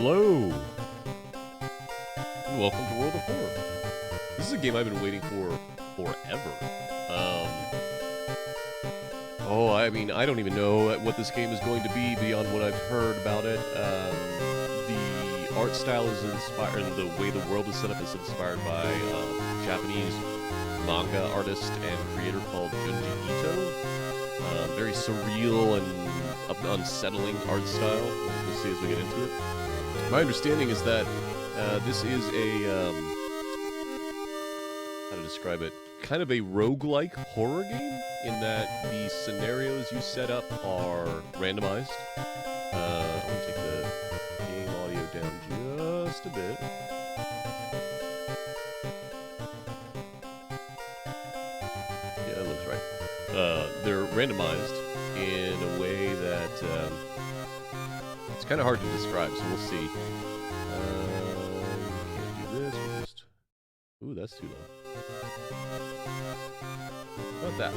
Hello! And welcome to World of Horror. This is a game I've been waiting for forever. I mean, I don't even know what this game is going to be beyond what I've heard about it. The art style is inspired, and the way the world is set up is inspired by a Japanese manga artist and creator called Junji Ito. Very surreal and unsettling art style. We'll see as we get into it. My understanding is that this is a, how to describe it, kind of a roguelike horror game, in that the scenarios you set up are randomized. I'm going to take the game audio down just a bit. Yeah, that looks right. They're randomized in a way that it's kind of hard to describe, so we'll see. Can't do this. We'll just... Ooh, that's too low. How about that?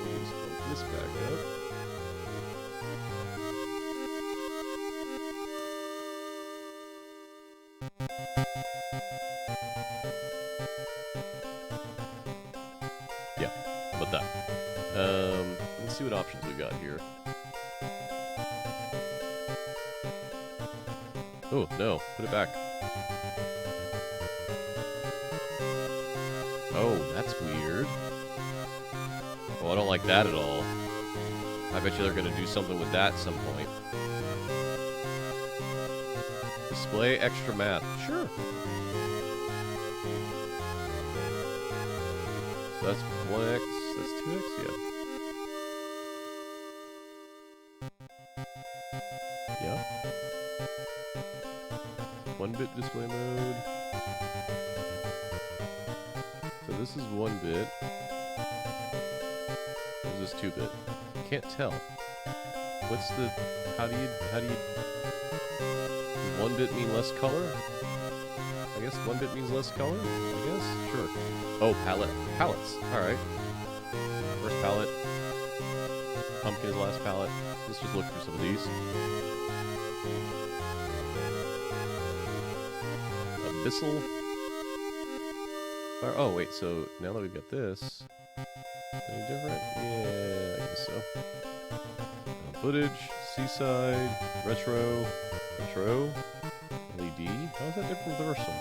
We'll just put this back up. Yeah, how about that? Let's see what options we've got here. Oh, no. Put it back. Oh, that's weird. Oh, I don't like that at all. I bet you they're going to do something with that at some point. Display extra math. Sure. So that's 1x. That's 2x? Yeah. Yeah. 1-bit display mode. So this is 1-bit. This is 2-bit. Can't tell. What's the... How do you... Does 1-bit mean less color? I guess 1-bit means less color? I guess? Sure. Oh, palettes. Alright. First palette. Pumpkin is last palette. Let's just look through some of these. Abyssal. Oh, wait, so now that we've got this... Any different? Yeah, I guess so. Footage, seaside, retro, LED. How is that different from the first one?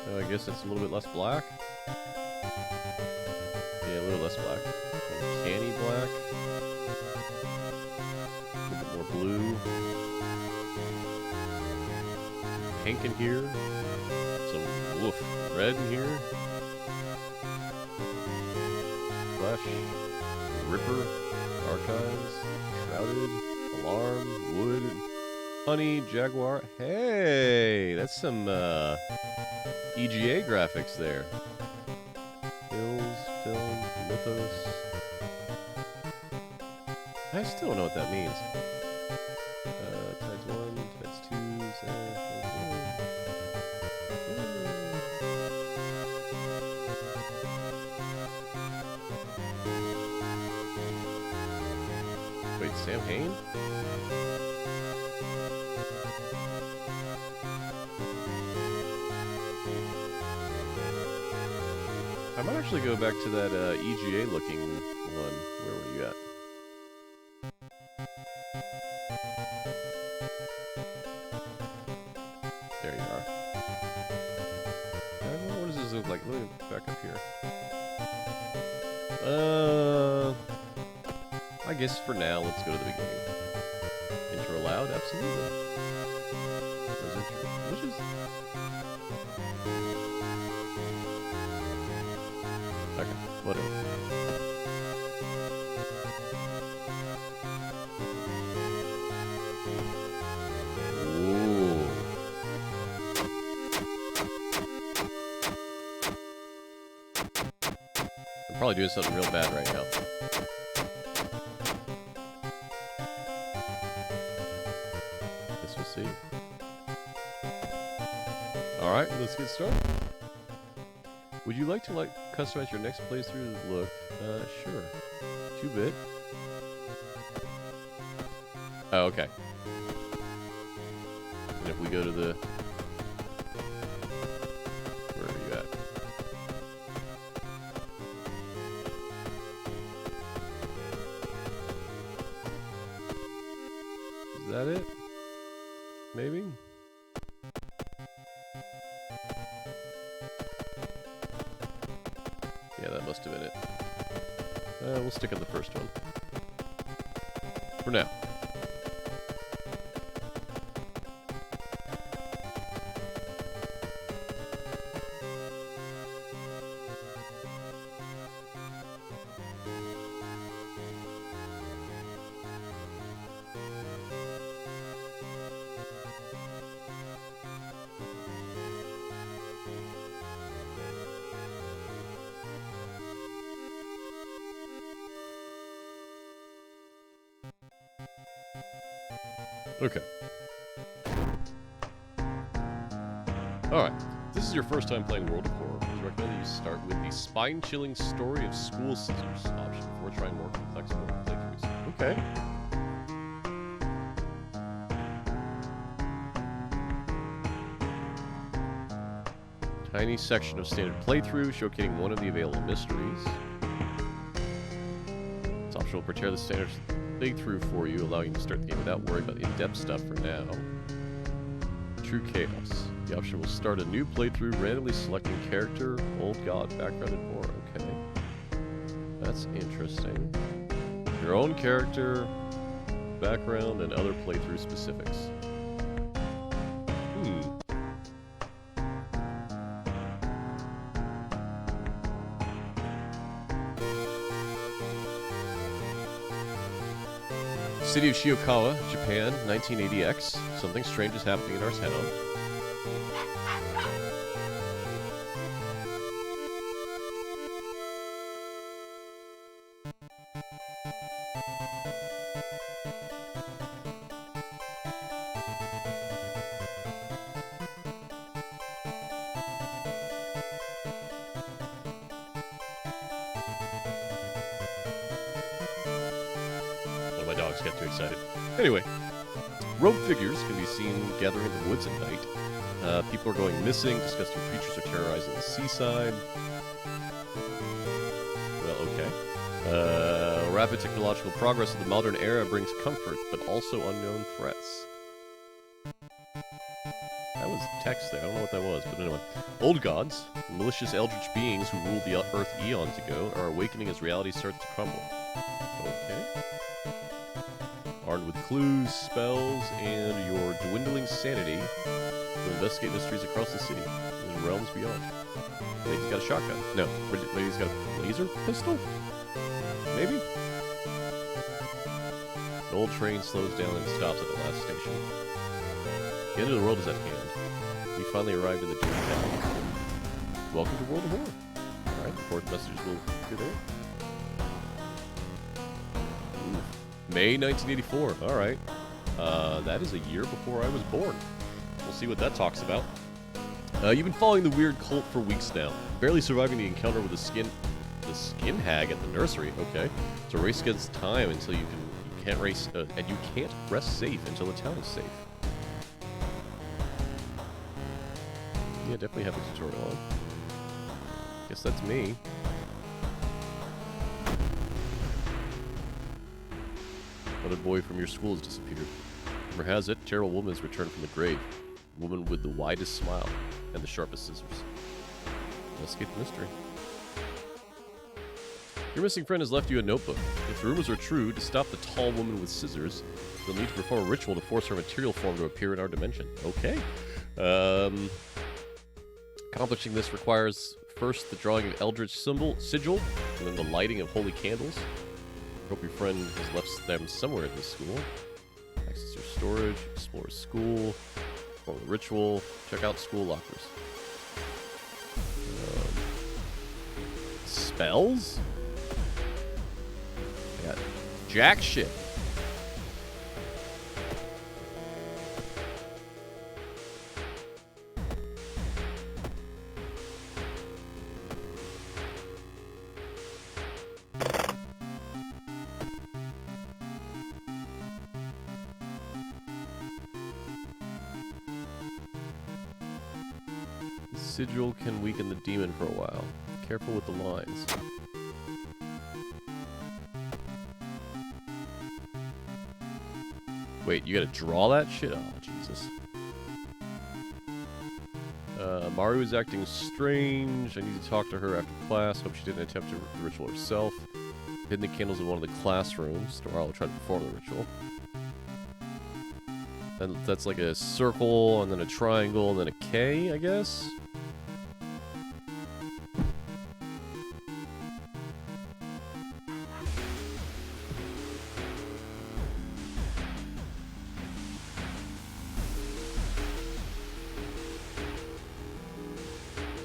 Oh, I guess it's a little bit less black. Yeah, a little less black. Uncanny black. A little bit more blue. Pink in here. Some woof red in here. Flesh, Ripper, Archives, Shrouded, Alarm, Wood, Honey, Jaguar. Hey, that's some EGA graphics there. Hills, Film, Mythos. I still don't know what that means. Tides 1, Tides 2, Wait, Sam Hain? I might actually go back to that EGA looking one. Where were you at? There you are. What does this look like? Let me back up here. I guess for now, let's go to the beginning. Intro allowed? Absolutely. Where's intro? Which is... Okay, whatever. Ooh. I'm probably doing something real bad right now. See. Alright, let's get started. Would you like to customize your next playthrough look? Sure. 2-bit. Oh, okay. And if we go to the... Where are you at? Is that it? Maybe? Yeah, that must have been it. We'll stick on the first one. For now. Okay. Alright. If this is your first time playing World of Horror, I recommend that you start with the spine-chilling story of School Scissors option before trying more complex horror playthroughs. Okay. Tiny section of standard playthrough showcasing one of the available mysteries. It's optional to prepare the standard playthrough for you, allowing you to start the game without worrying about the in-depth stuff for now. True Chaos. The option will start a new playthrough, randomly selecting character, old god, background, and more. Okay. That's interesting. Your own character, background, and other playthrough specifics. City of Shiokawa, Japan, 1980X. Something strange is happening in our town. My dogs get too excited. Anyway, rogue figures can be seen gathering in the woods at night. People are going missing, disgusting creatures are terrorizing the seaside. Well, okay. Rapid technological progress of the modern era brings comfort, but also unknown threats. That was text there. I don't know what that was, but anyway. Old gods, malicious eldritch beings who ruled the Earth eons ago, are awakening as reality starts to crumble. Okay. Armed with clues, spells, and your dwindling sanity, you'll investigate mysteries across the city and realms beyond. Lady's got a shotgun. No, Lady's got a laser pistol? Maybe? An old train slows down and stops at the last station. The end of the world is at hand. You finally arrived in the Doom Town. Welcome to World of Horror. Alright, important messages will be there. May 1984. Alright. That is a year before I was born. We'll see what that talks about. You've been following the weird cult for weeks now. Barely surviving the encounter with the skin hag at the nursery. Okay. It's a race against time until you can't race, and you can't rest safe until the town is safe. Yeah, definitely have a tutorial on. Guess that's me. Another boy from your school has disappeared. Rumor has it, a terrible woman has returned from the grave. A woman with the widest smile and the sharpest scissors. Investigate the mystery. Your missing friend has left you a notebook. If the rumors are true, to stop the tall woman with scissors, you'll need to perform a ritual to force her material form to appear in our dimension. Okay. Accomplishing this requires first the drawing of Eldritch sigil, and then the lighting of holy candles. Hope your friend has left them somewhere in this school. Access your storage, explore school, perform the ritual, check out school lockers. Spells? I got jack shit. sigil can weaken the demon for a while. Careful with the lines. Wait, you gotta draw that shit? Oh, Jesus. Maru is acting strange. I need to talk to her after class. Hope she didn't attempt the ritual herself. Hidden the candles in one of the classrooms. Tomorrow I'll try to perform the ritual. And that's like a circle, and then a triangle, and then a K, I guess?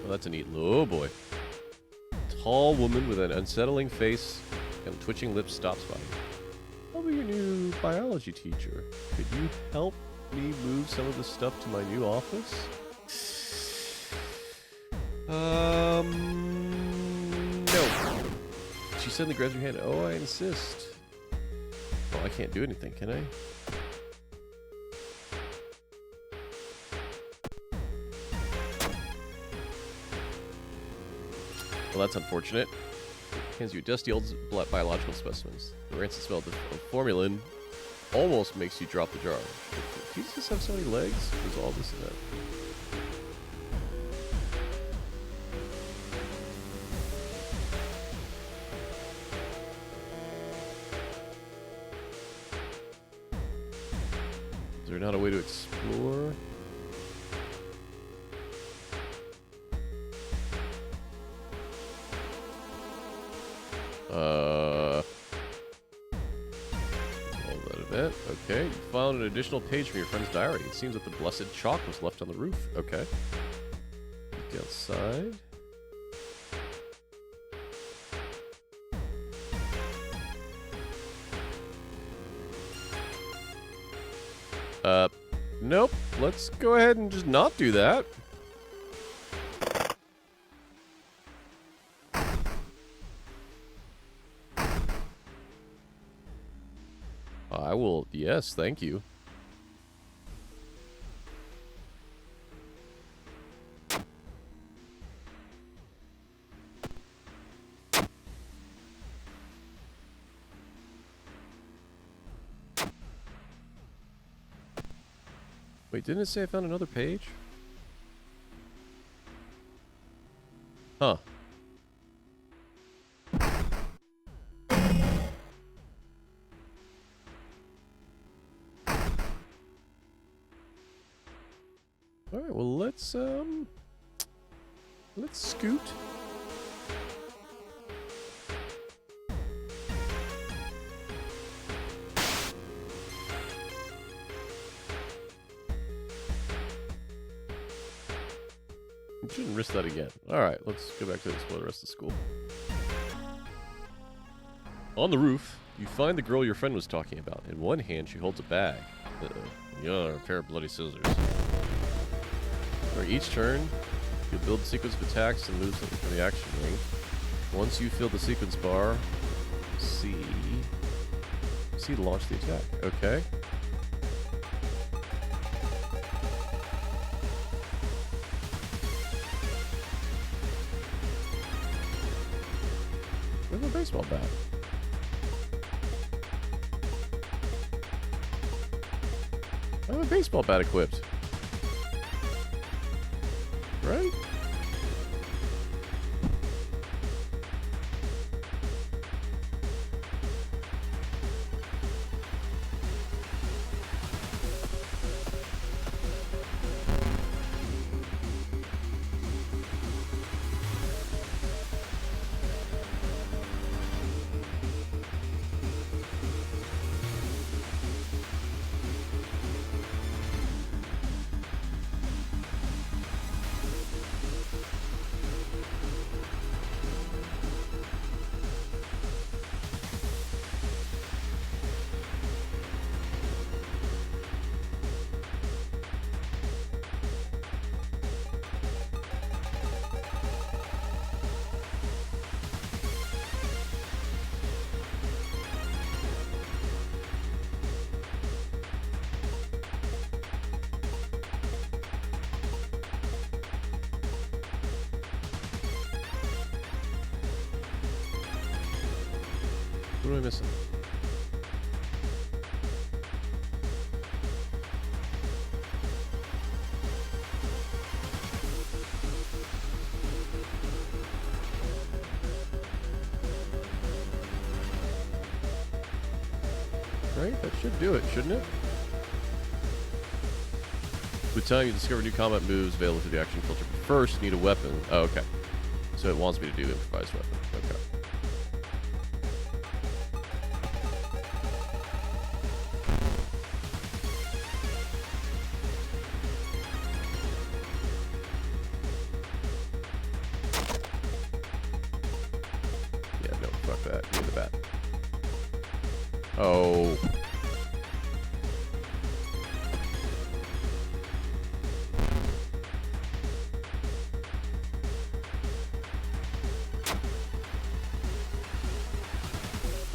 Oh, that's a neat... Oh, boy. Tall woman with an unsettling face and twitching lips stops by. I'll be your new biology teacher. Could you help me move some of the stuff to my new office? No. She suddenly grabs your hand. Oh, I insist. Oh, I can't do anything, can I? Well, that's unfortunate. Hands you dusty old biological specimens. The rancid smell of formalin almost makes you drop the jar. If you just have so many legs, there's all this in that. Is there not a way to explore? Okay, you found an additional page from your friend's diary. It seems that the blessed chalk was left on the roof. Okay. Look outside. Nope. Let's go ahead and just not do that. I will, yes, thank you. Wait, didn't it say I found another page? Huh. Alright, well let's scoot. We shouldn't risk that again. Alright, let's go back to explore the rest of school. On the roof, you find the girl your friend was talking about. In one hand, she holds a bag. Uh-oh. The other, a pair of bloody scissors. For each turn, you'll build a sequence of attacks and moves from the action ring. Once you fill the sequence bar, C to launch the attack. Okay. Where's my baseball bat? I have a baseball bat equipped. Right? What am I missing? Right? That should do it, shouldn't it? With time, you discover new combat moves available through the action filter. But first, you need a weapon. Oh, okay. So it wants me to do the improvised weapon. Okay. Yeah, no, fuck that. Give me the bat. Oh.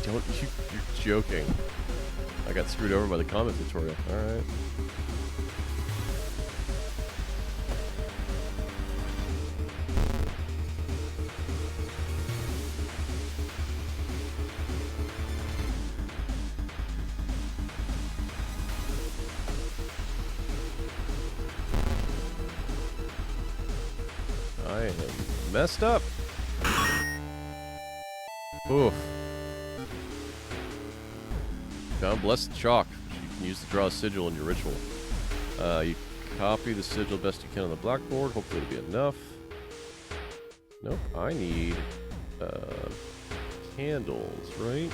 Don't you... You're joking. I got screwed over by the comment tutorial. Alright. I am messed up. Oof. Found blessed chalk, which you can use to draw a sigil in your ritual. You copy the sigil best you can on the blackboard. Hopefully it'll be enough. Nope, I need candles, right?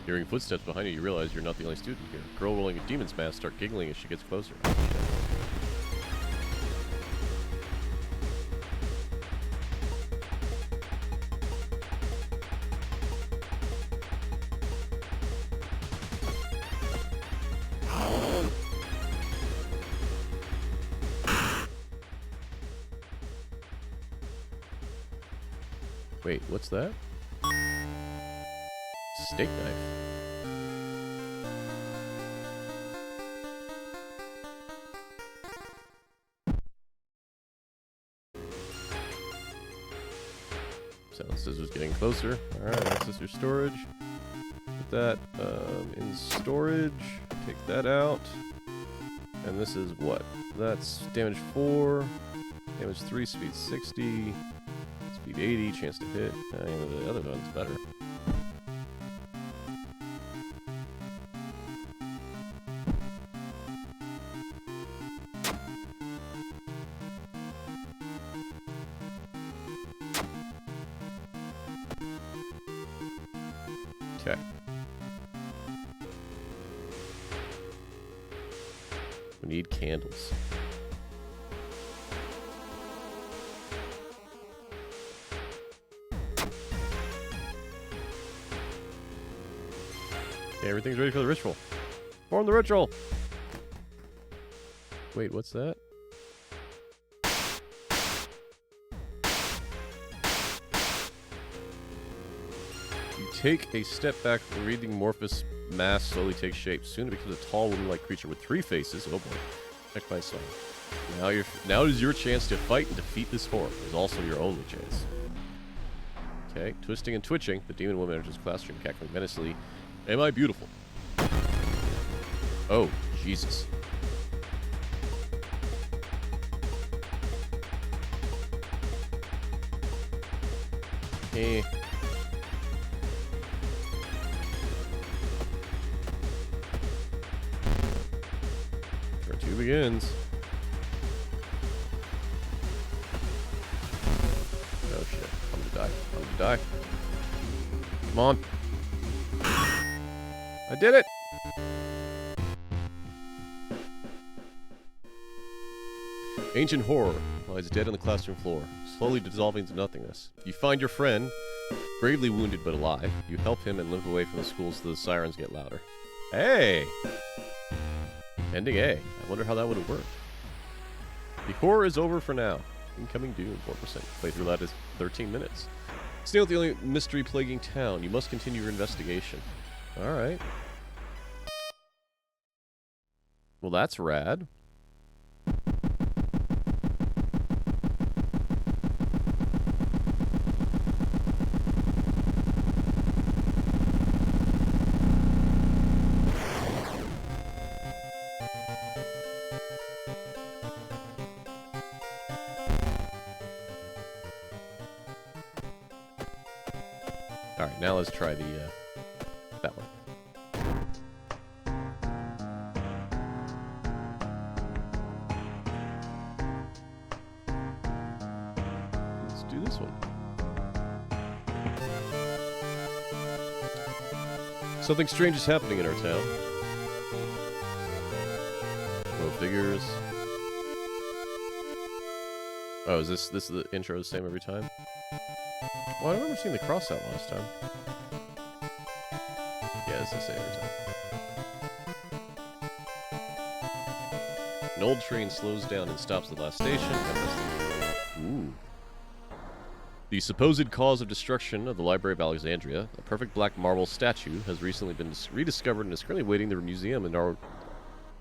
Hearing footsteps behind you, you realize you're not the only student here. A girl rolling a demon's mask starts giggling as she gets closer. Wait, what's that? Steak knife. Sound scissors getting closer. Alright, access your storage. Put that in storage. Take that out. And this is what? That's damage 4, damage 3, speed 60, speed 80, chance to hit. The other one's better. Okay. We need candles. Okay, everything's ready for the ritual. Form the ritual! Wait, what's that? Take a step back, the breathing amorphous mass slowly takes shape. Soon it becomes a tall woman-like creature with 3 faces. Oh boy. Check my song. Now it is your chance to fight and defeat this form. It is also your only chance. Okay, twisting and twitching, the demon woman enters the classroom, cackling menacingly. Am I beautiful? Oh, Jesus. Eh. Begins. Oh shit. I'm gonna die. I'm gonna die. Come on. I did it! Ancient horror lies dead on the classroom floor, slowly dissolving to nothingness. You find your friend, gravely wounded but alive. You help him and limp away from the school so the sirens get louder. Hey! Ending A. I wonder how that would have worked. The horror is over for now. Incoming Doom, 4%. Playthrough that is 13 minutes. Stay with the only mystery plaguing town. You must continue your investigation. Alright. Well, that's rad. Alright, now let's try the, that one. Let's do this one. Something strange is happening in our town. No figures. Oh, is this the intro the same every time? Well, I remember seeing the cross out last time. Yeah, it's the same every time. An old train slows down and stops at the last station. Ooh. The supposed cause of destruction of the Library of Alexandria, a perfect black marble statue, has recently been rediscovered and is currently waiting in the museum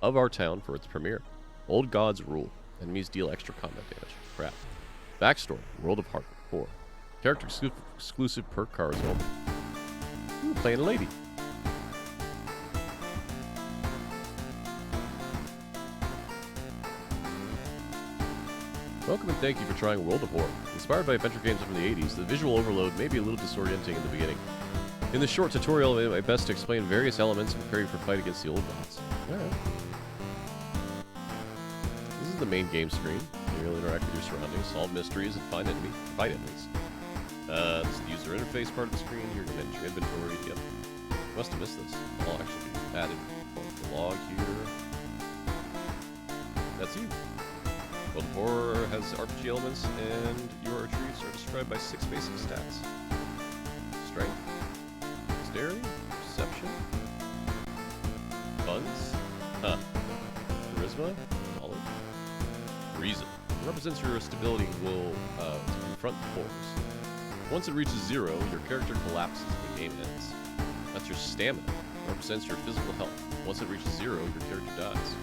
of our town for its premiere. Old gods rule. Enemies deal extra combat damage. Crap. Backstory. World of Hardcore. Character exclusive perk cards only. Ooh, playing a lady. Welcome and thank you for trying World of Horror. Inspired by adventure games from the 80s, the visual overload may be a little disorienting in the beginning. In this short tutorial, I'll do my best to explain various elements and prepare you for fight against the old gods. Alright. This is the main game screen. You'll interact with your surroundings, solve mysteries, and fight enemies. This is the user interface part of the screen. Here you can manage your inventory. Yep. Must have missed this. I'll actually be added the log here. That's you. World of Horror has RPG elements, and your attributes are described by 6 basic stats. Strength, dexterity, perception, funds, charisma, knowledge, reason. It represents your stability will to confront the horrors. Once it reaches 0, your character collapses and the game ends. That's your stamina. It represents your physical health. Once it reaches 0, your character dies.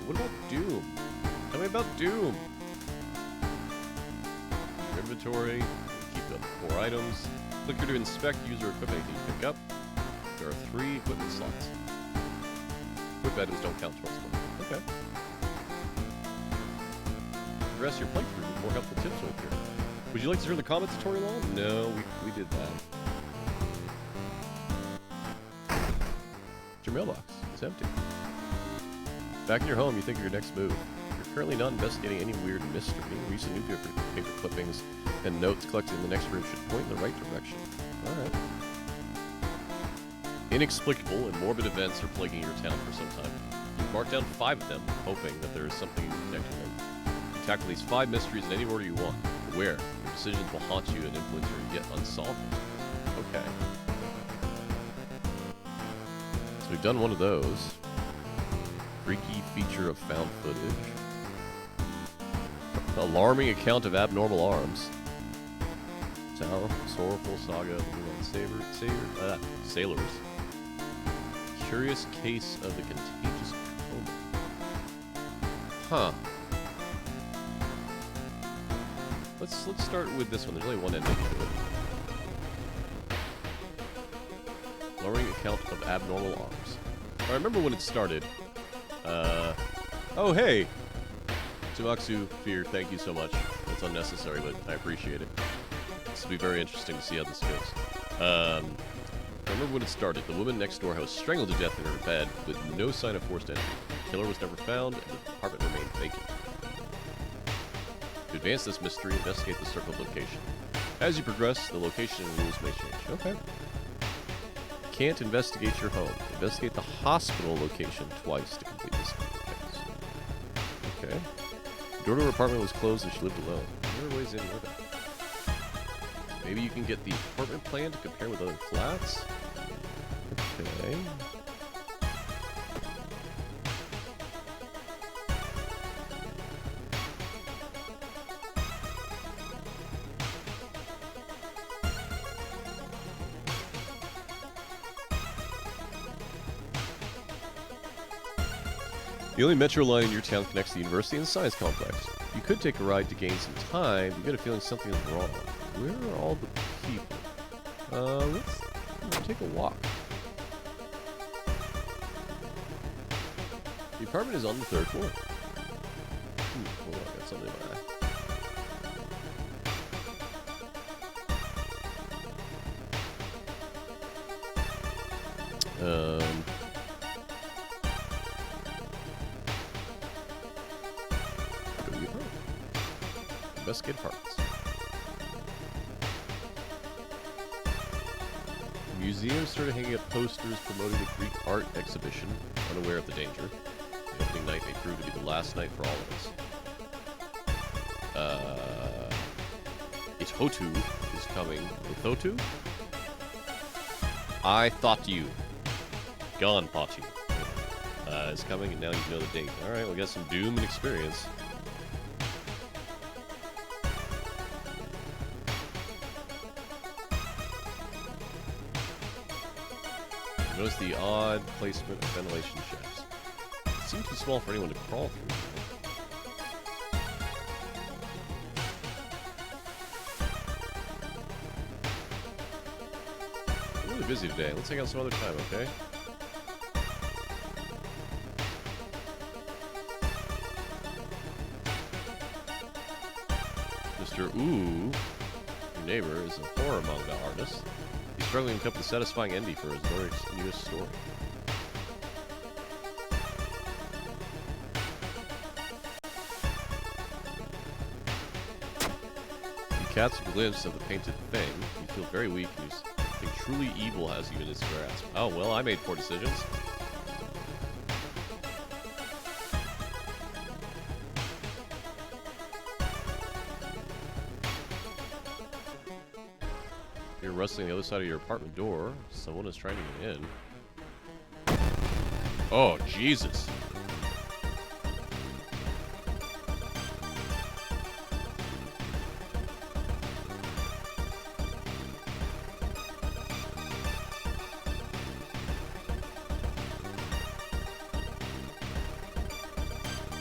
What about Doom? Tell me about Doom! Your inventory, keep up 4 items. Click here to inspect user equipment you can pick up. There are 3 equipment slots. Equip items don't count towards them. Okay. Progress your playthrough. More helpful tips will appear. Would you like to turn the comment tutorial on? No, we did that. Your mailbox. It's empty. Back in your home, you think of your next move. You're currently not investigating any weird mystery. Recent newspaper clippings and notes collected in the next room should point in the right direction. Alright. Inexplicable and morbid events are plaguing your town for some time. You've marked down 5 of them, hoping that there is something in connecting them. You tackle these 5 mysteries in any order you want. Aware, your decisions will haunt you and influence your yet unsolved mysteries. Okay. So we've done one of those. Freaky feature of found footage. Alarming account of abnormal arms. Sorrowful saga of the sailors. Curious case of the contagious coma. Huh. Let's start with this one. There's only one ending to it. Alarming account of abnormal arms. I remember when it started. Oh hey! Tumaksu Fear, thank you so much. It's unnecessary, but I appreciate it. This will be very interesting to see how this goes. I remember when it started. The woman next door was strangled to death in her bed with no sign of forced entry. The killer was never found, and the apartment remained vacant. To advance this mystery, investigate the circled location. As you progress, the location and rules may change. Okay. Can't investigate your home. Investigate the hospital location twice to complete this case. Okay. Door to her apartment was closed and she lived alone. There are ways in with it. Maybe you can get the apartment plan to compare with other flats? Okay. The only metro line in your town connects the university and the science complex. You could take a ride to gain some time, but you get a feeling something is wrong. Where are all the people? Let's take a walk. The apartment is on the 3rd floor. Hold on, I got something in my eye. Investigate apartments. The museum started hanging up posters promoting the Greek art exhibition, unaware of the danger. The opening night may prove to be the last night for all of us. Itotu is coming. Itotu? I thought you. Gone, Pachi. Is coming, and now you know the date. Alright, we got some Doom and experience. Notice the odd placement of ventilation shafts. It seems too small for anyone to crawl through. I'm really busy today. Let's take out some other time, okay? Mr. Ooh, your neighbor, is a horror manga artist. He's struggling to come up with a satisfying ending for his newest story. You catch a glimpse of the painted thing. You feel very weak, and something truly evil has you in its grasp. Oh, well, I made poor decisions. You're rustling the other side of your apartment door. Someone is trying to get in. Oh, Jesus.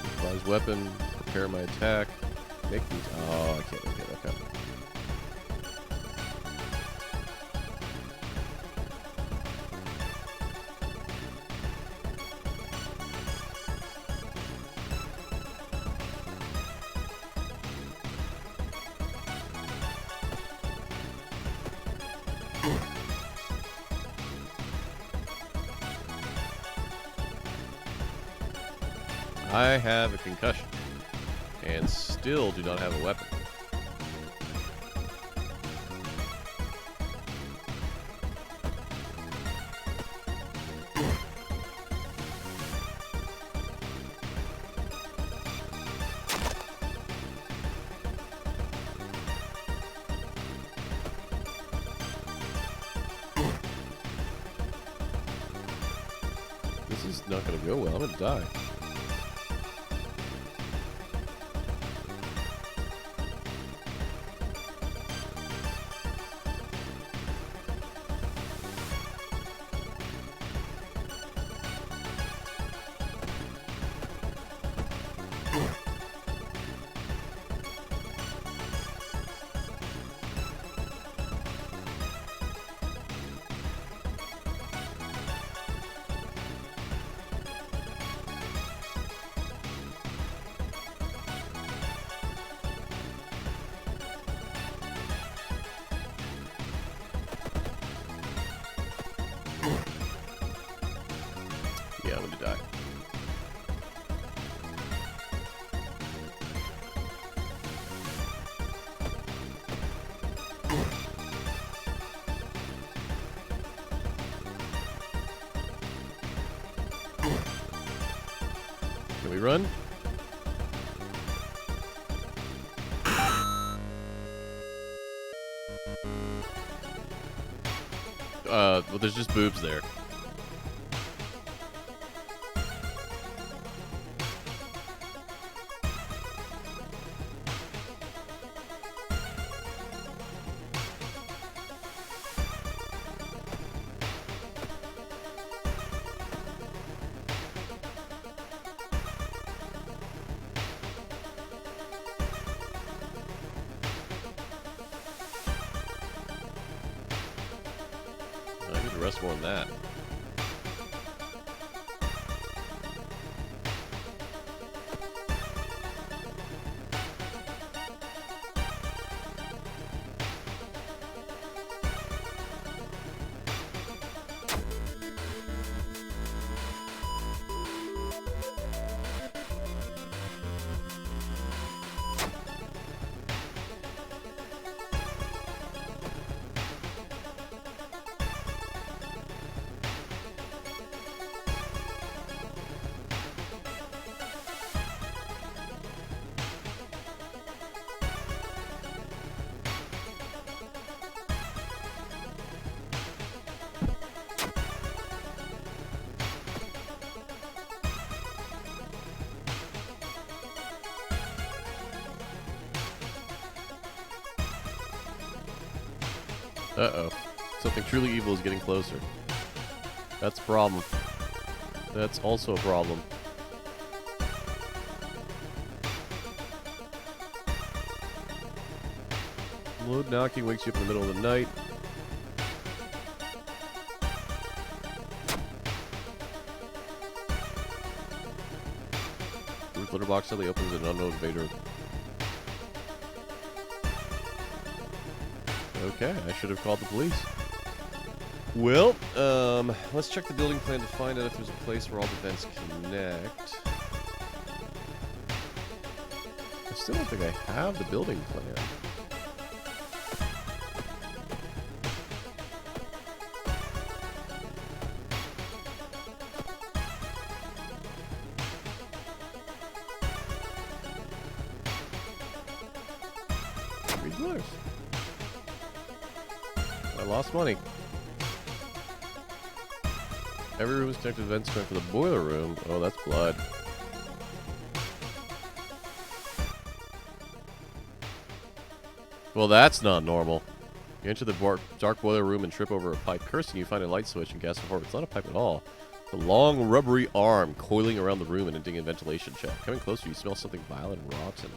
Improvise weapon. Prepare my attack. Make these. Oh, I can't make it. Okay. I have a concussion, and still do not have a weapon. This is not going to go well. I'm going to die. Yeah, I'm gonna die. Can we run? Well, there's just boobs there. I need to rest more than that. Uh-oh. Something truly evil is getting closer. That's a problem. That's also a problem. Loud knocking wakes you up in the middle of the night. Roof litter box suddenly opens an unknown invader. Okay, I should have called the police. Well, let's check the building plan to find out if there's a place where all the vents connect. I still don't think I have the building plan. $3. I lost money. Every room is connected to vents going for the boiler room. Oh, that's blood. Well, that's not normal. You enter the dark boiler room and trip over a pipe. Cursing, you find a light switch and gasp for horror. It's not a pipe at all. A long, rubbery arm coiling around the room and ending a ventilation check. Coming closer, you smell something violent and rotten.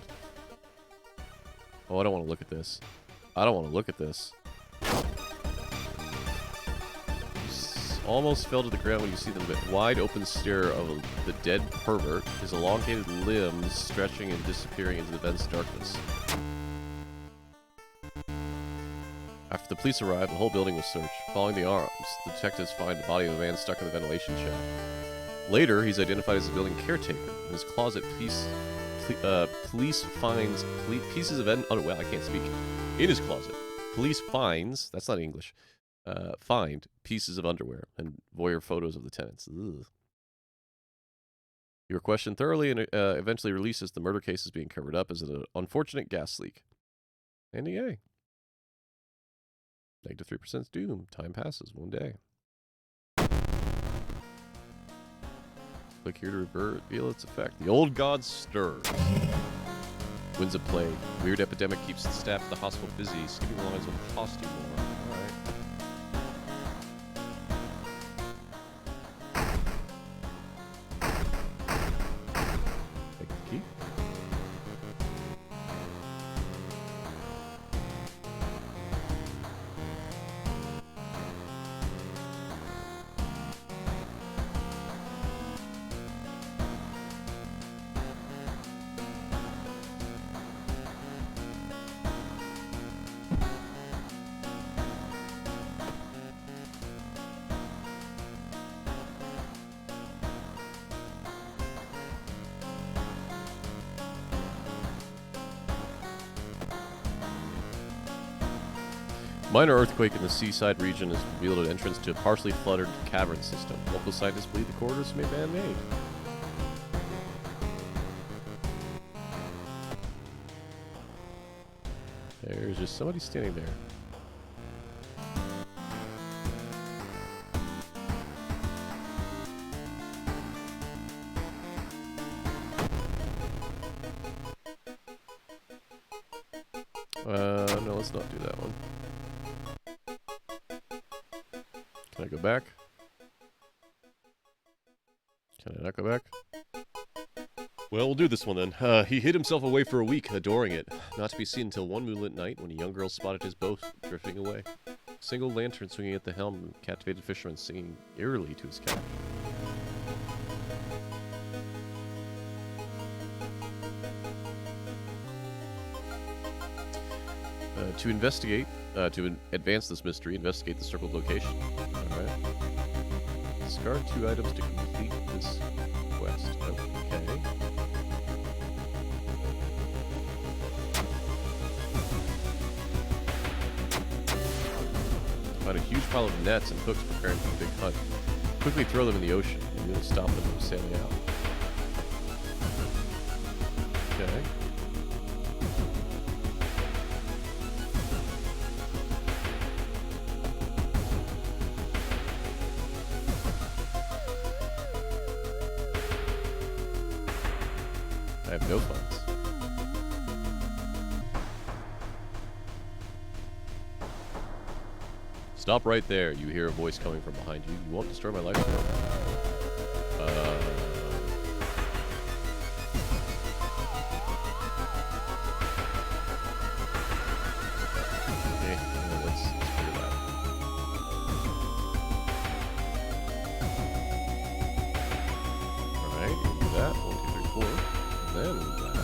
Oh, I don't want to look at this. I don't want to look at this. Almost fell to the ground when you see the wide open stare of the dead pervert, his elongated limbs stretching and disappearing into the vent's darkness. After the police arrived, the whole building was searched. Following the arms, the detectives find the body of a man stuck in the ventilation shaft. Later, he's identified as the building caretaker. In his closet, police finds pieces of well, I can't speak. In his closet, police finds, that's not English, find pieces of underwear and voyeur photos of the tenants. Ugh. You were questioned thoroughly and eventually released as the murder case is being covered up as an unfortunate gas leak. Ending A. Negative 3% doom. Time passes. 1 day. Click here to reveal its effect. The old god stirs. Winds of plague. Weird epidemic keeps the staff at the hospital busy, skipping the lines with costume war. Alright. Take the key. Minor earthquake in the seaside region has revealed an entrance to a partially flooded cavern system. Local scientists believe the corridors may be man-made. There's just somebody standing there. No, let's not do that one. Can I go back? Can I not go back? Well, we'll do this one then. He hid himself away for a week, adoring it. Not to be seen until one moonlit night when a young girl spotted his boat drifting away. A single lantern swinging at the helm, a captivated fisherman singing eerily to his catch. To investigate, to advance this mystery, investigate the circled location. Alright. Discard 2 items to complete this quest. Okay. Find a huge pile of nets and hooks preparing for the big hunt. Quickly throw them in the ocean. You're going to stop them from sailing out. Okay. I have no funds. Stop right there. You hear a voice coming from behind you. You won't destroy my life. Okay, let's figure that. Alright, you can do that. 1, 2, 3, 4. Then that.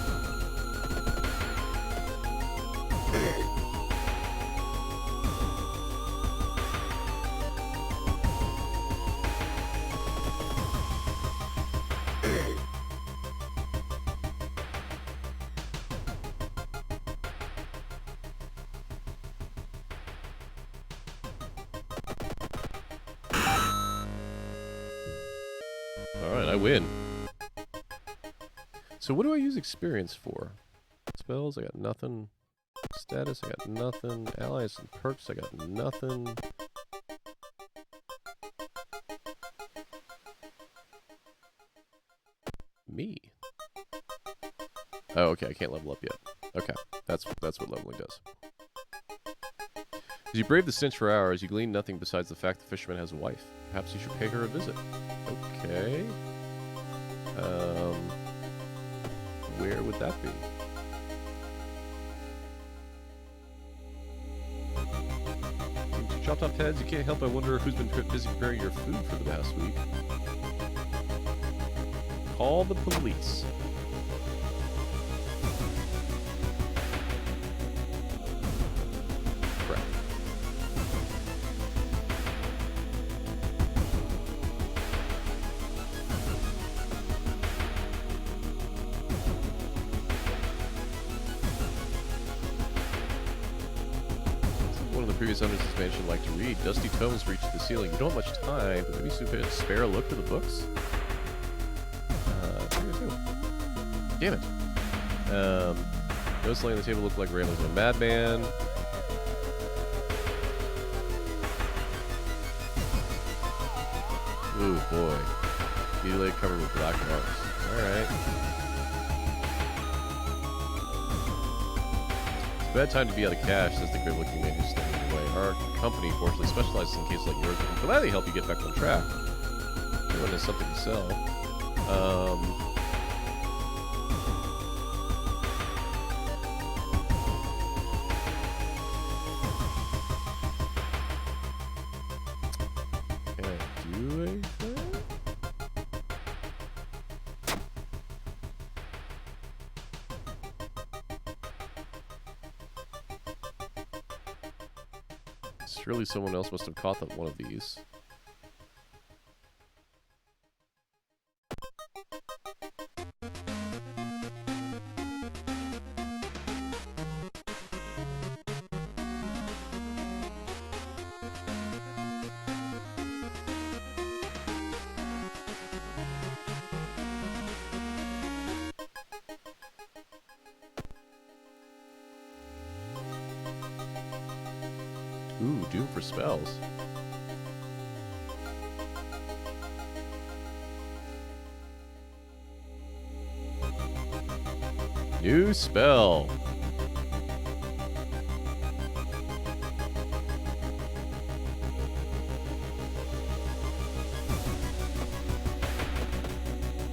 Alright, I win. So what do I use experience for? Spells, I got nothing. Status, I got nothing. Allies and perks, I got nothing. Me. Oh, okay, I can't level up yet. Okay, that's what leveling does. As you brave the stench for hours, you glean nothing besides the fact the fisherman has a wife. Perhaps you should pay her a visit. Okay. Where would that be? Chopped off heads, you can't help but wonder who's been busy preparing your food for the past week. Call the police. Crap. Previous owners of this mansion like to read. Dusty tomes reach the ceiling. You don't have much time, but maybe you could spare a look for the books? Damn it. Notes laying on the table look like ramblings of a madman. Ooh, boy. Needle covered with black marks. Alright. Bad time to be out of cash, says the grim-looking man who's standing in the way. Our company, fortunately, specializes in cases like yours. We can gladly help you get back on track. Everyone has something to sell. Can I do anything? Surely someone else must have caught one of these. Ooh, Doom for spells. New spell.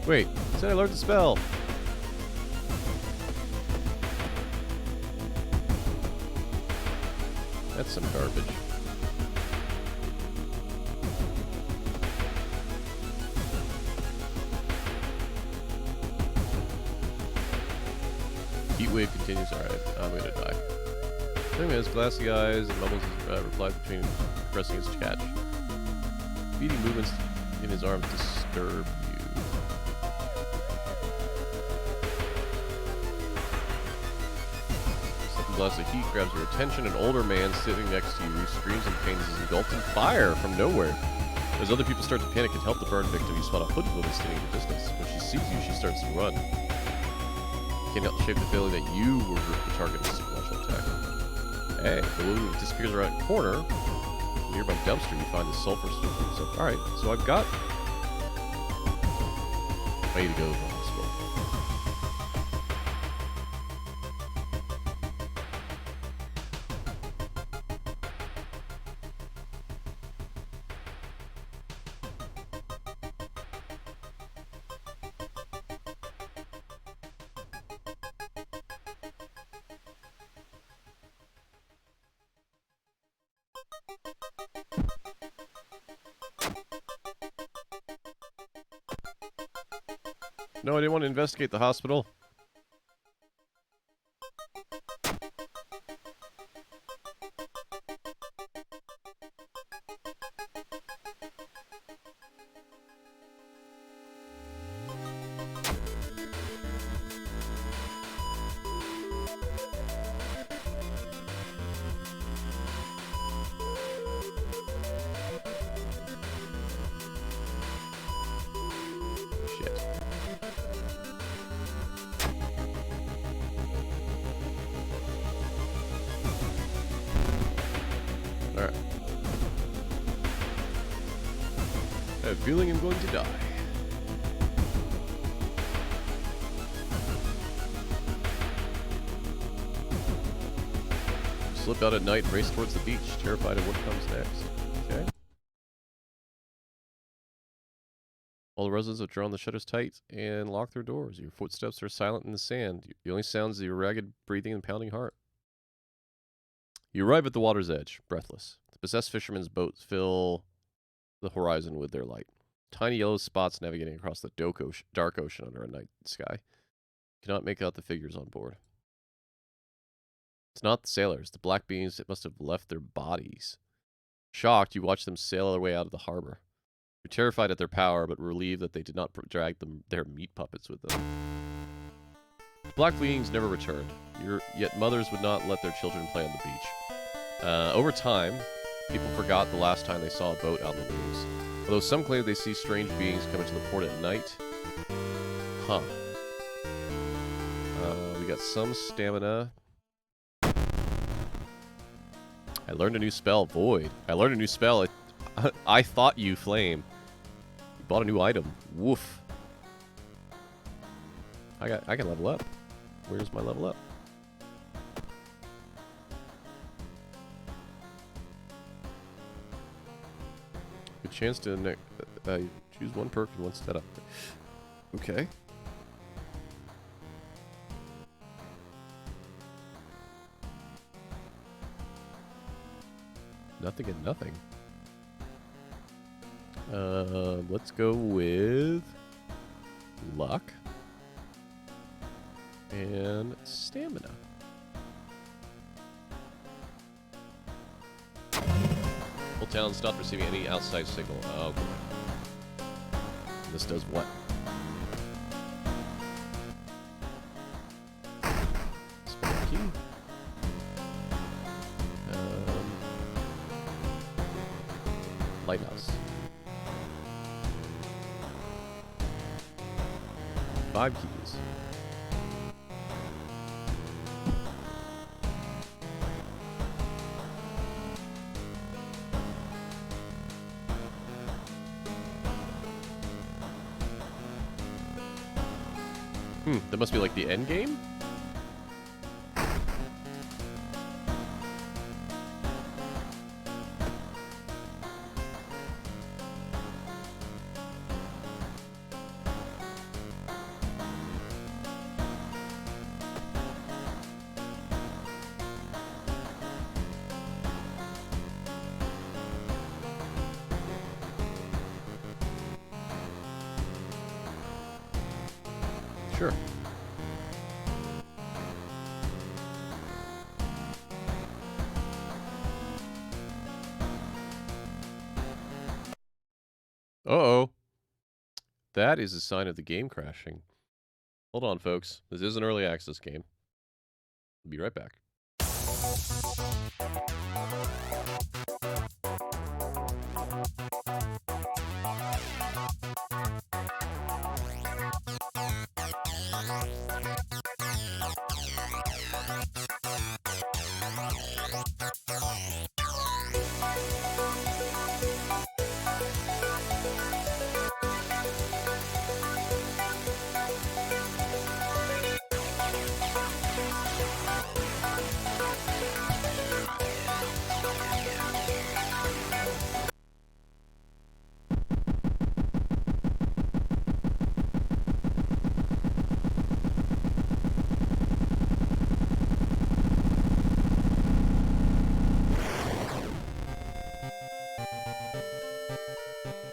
Wait, said I learned the spell. That's some garbage. Heat wave continues. Alright, I'm gonna die. Anyway, has glassy eyes and mumbles his reply between pressing his catch. Speedy movements in his arms disturb you. Second blast of heat grabs your attention. An older man sitting next to you screams in pain as he's engulfed in fire from nowhere. As other people start to panic and help the burn victim, you spot a hooded woman standing in the distance. When she sees you, she starts to run. You can't help shake the feeling that you were the target of the supernatural attack. Hey, the woman disappears around a corner. In a nearby dumpster, you find the sulfur stuff. Alright, so I've got... I need to go to the hospital. No, I didn't want to investigate the hospital. I have a feeling I'm going to die. Slip out at night and race towards the beach, terrified of what comes next. Okay. All the residents have drawn the shutters tight and locked their doors. Your footsteps are silent in the sand. The only sounds are your ragged breathing and pounding heart. You arrive at the water's edge, breathless. The possessed fishermen's boats fill the horizon with their light. Tiny yellow spots navigating across the dark ocean under a night sky. You cannot make out the figures on board. It's not the sailors, the black beings that must have left their bodies. Shocked, you watch them sail their way out of the harbor. You're terrified at their power, but relieved that they did not drag their meat puppets with them. The black beings never returned, yet mothers would not let their children play on the beach. Over time, people forgot the last time they saw a boat out in the waves. Although some claim they see strange beings come into the port at night. Huh. We got some stamina. I learned a new spell, Void. I learned a new spell. I thought you, Flame. You bought a new item. Woof. I can level up. Where's my level up? Good chance to choose one perk and one setup. Okay. Nothing and nothing. Let's go with luck and stamina. Whole town stopped receiving any outside signal. Oh, boy. This does what? Sparky. Lighthouse. 5 keys. That must be like the end game? Sure. Uh-oh. That is a sign of the game crashing. Hold on, folks. This is an early access game. I'll be right back.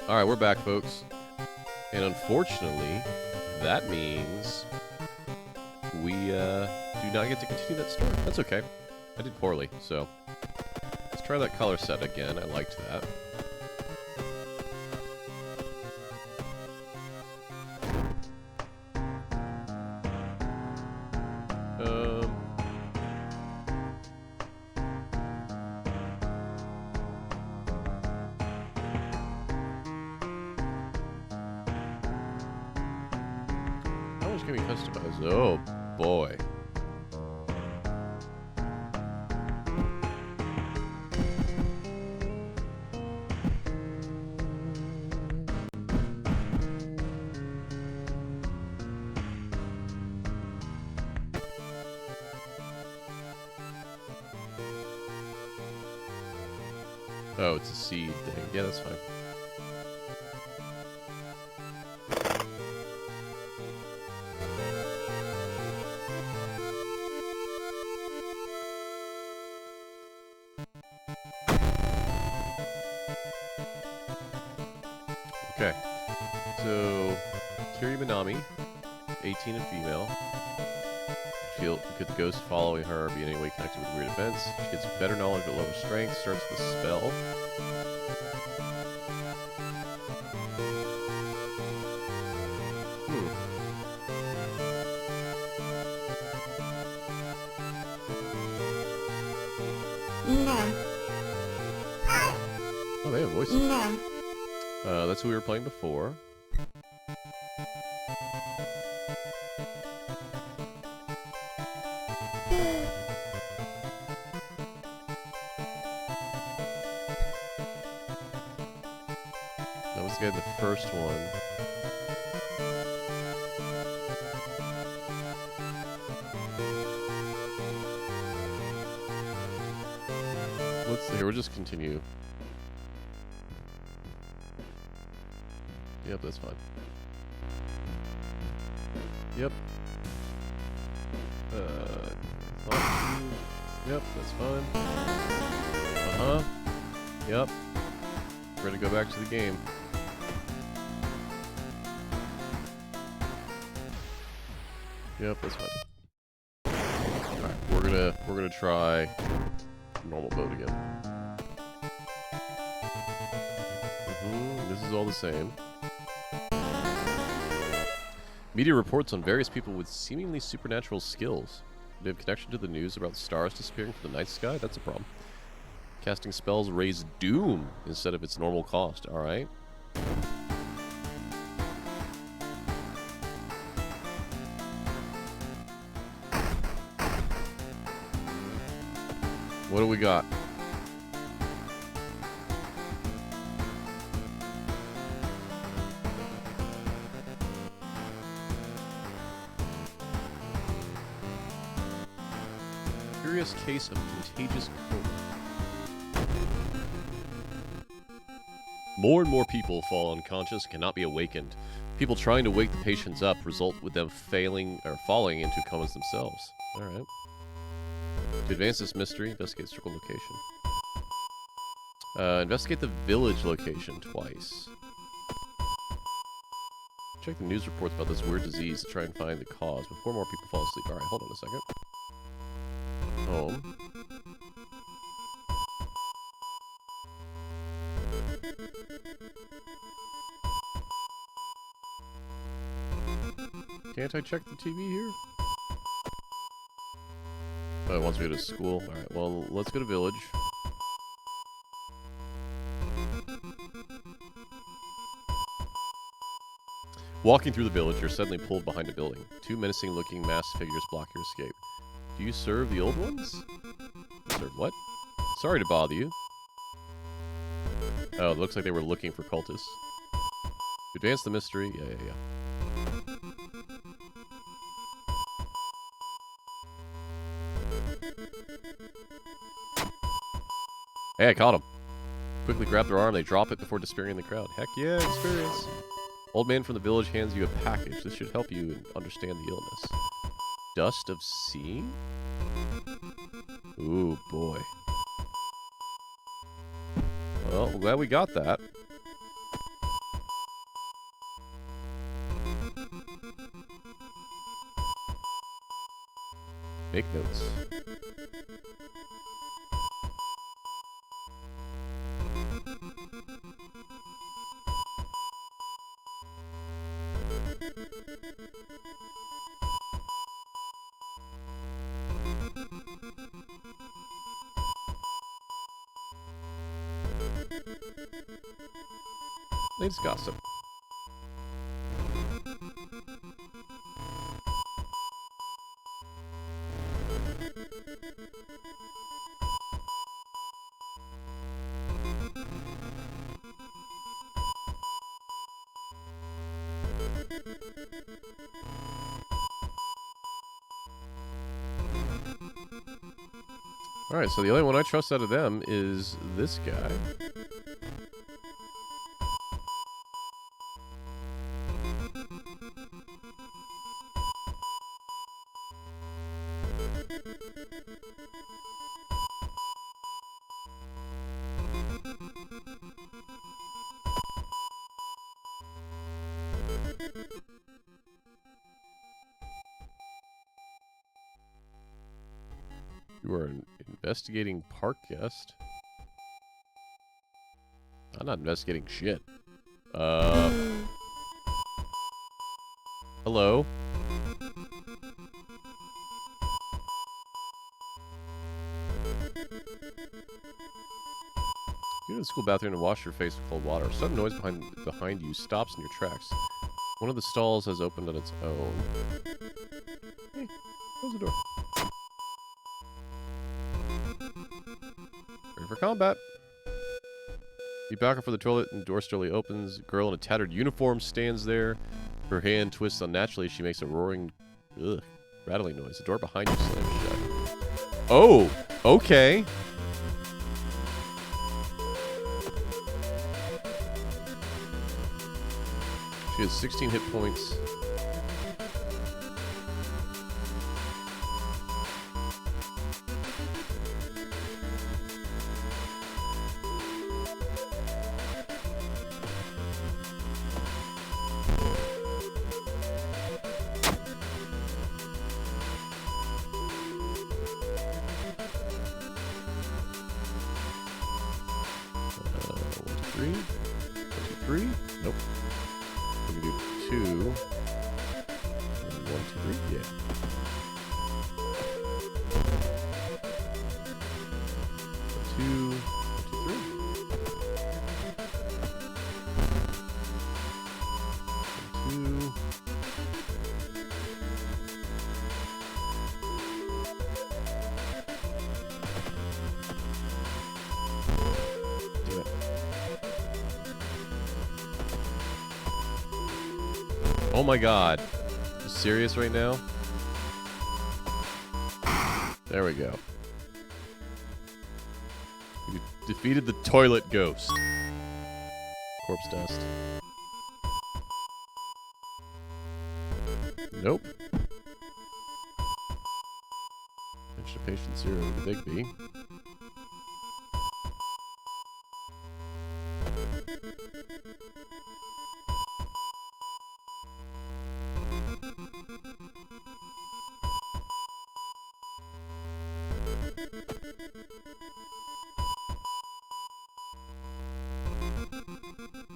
Alright, we're back, folks. And unfortunately, that means we do not get to continue that story. That's okay. I did poorly, so let's try that color set again. I liked that. How much can we customize? Oh, boy. Oh, it's a seed thing. Yeah, that's fine. Okay. So, Kiri Minami, 18 and female. Could the ghost following her be in any way connected with weird events? She gets better knowledge but lower strength. Starts with a spell. No. Oh, they have voices. No. That's who we were playing before. That was the guy in the first one. Here, we'll just continue. Yep, that's fine. Yep. Yep, that's fine. Uh-huh. Yep. We're gonna go back to the game. Yep, that's fine. Alright, we're gonna try normal mode again. This is all the same. Media reports on various people with seemingly supernatural skills. They have connection to the news about stars disappearing from the night sky? That's a problem. Casting spells raise doom instead of its normal cost. Alright. What do we got? Curious case of contagious coma. More and more people fall unconscious and cannot be awakened. People trying to wake the patients up result with them failing or falling into comas themselves. Alright. To advance this mystery, investigate circle location. Investigate the village location twice. check the news reports about this weird disease to try and find the cause before more people fall asleep. Alright, hold on a second. Home. Can't I check the TV here? Oh, it wants me to go to school. Alright, well, let's go to village. Walking through the village, you're suddenly pulled behind a building. Two menacing-looking masked figures block your escape. Do you serve the old ones? Serve what? Sorry to bother you. Oh, it looks like they were looking for cultists. Advance the mystery. Yeah. Hey, I caught him. Quickly grab their arm, they drop it before disappearing in the crowd. Heck yeah, experience. Old man from the village hands you a package. This should help you understand the illness. Dust of seeing? Ooh, boy. Well, I'm glad we got that. Make notes. Latest gossip. Alright, so the only one I trust out of them is this guy. You are an investigating park guest. I'm not investigating shit. Hello? You go to the school bathroom and wash your face with cold water. A sudden noise behind you stops in your tracks. One of the stalls has opened on its own. Hey, close the door. Ready for combat. You back up for the toilet and door slowly opens. A girl in a tattered uniform stands there. Her hand twists unnaturally as she makes a roaring, rattling noise. The door behind you slams shut. Oh, okay. She has 16 hit points. Nope. We can do 2. And 1, 2, 3. Yeah. Two, 1, 2, 3. 2. Damn it. Oh my god. You serious right now? There we go. You defeated the toilet ghost. Corpse dust. Nope. Extra patient 0 to Bigby.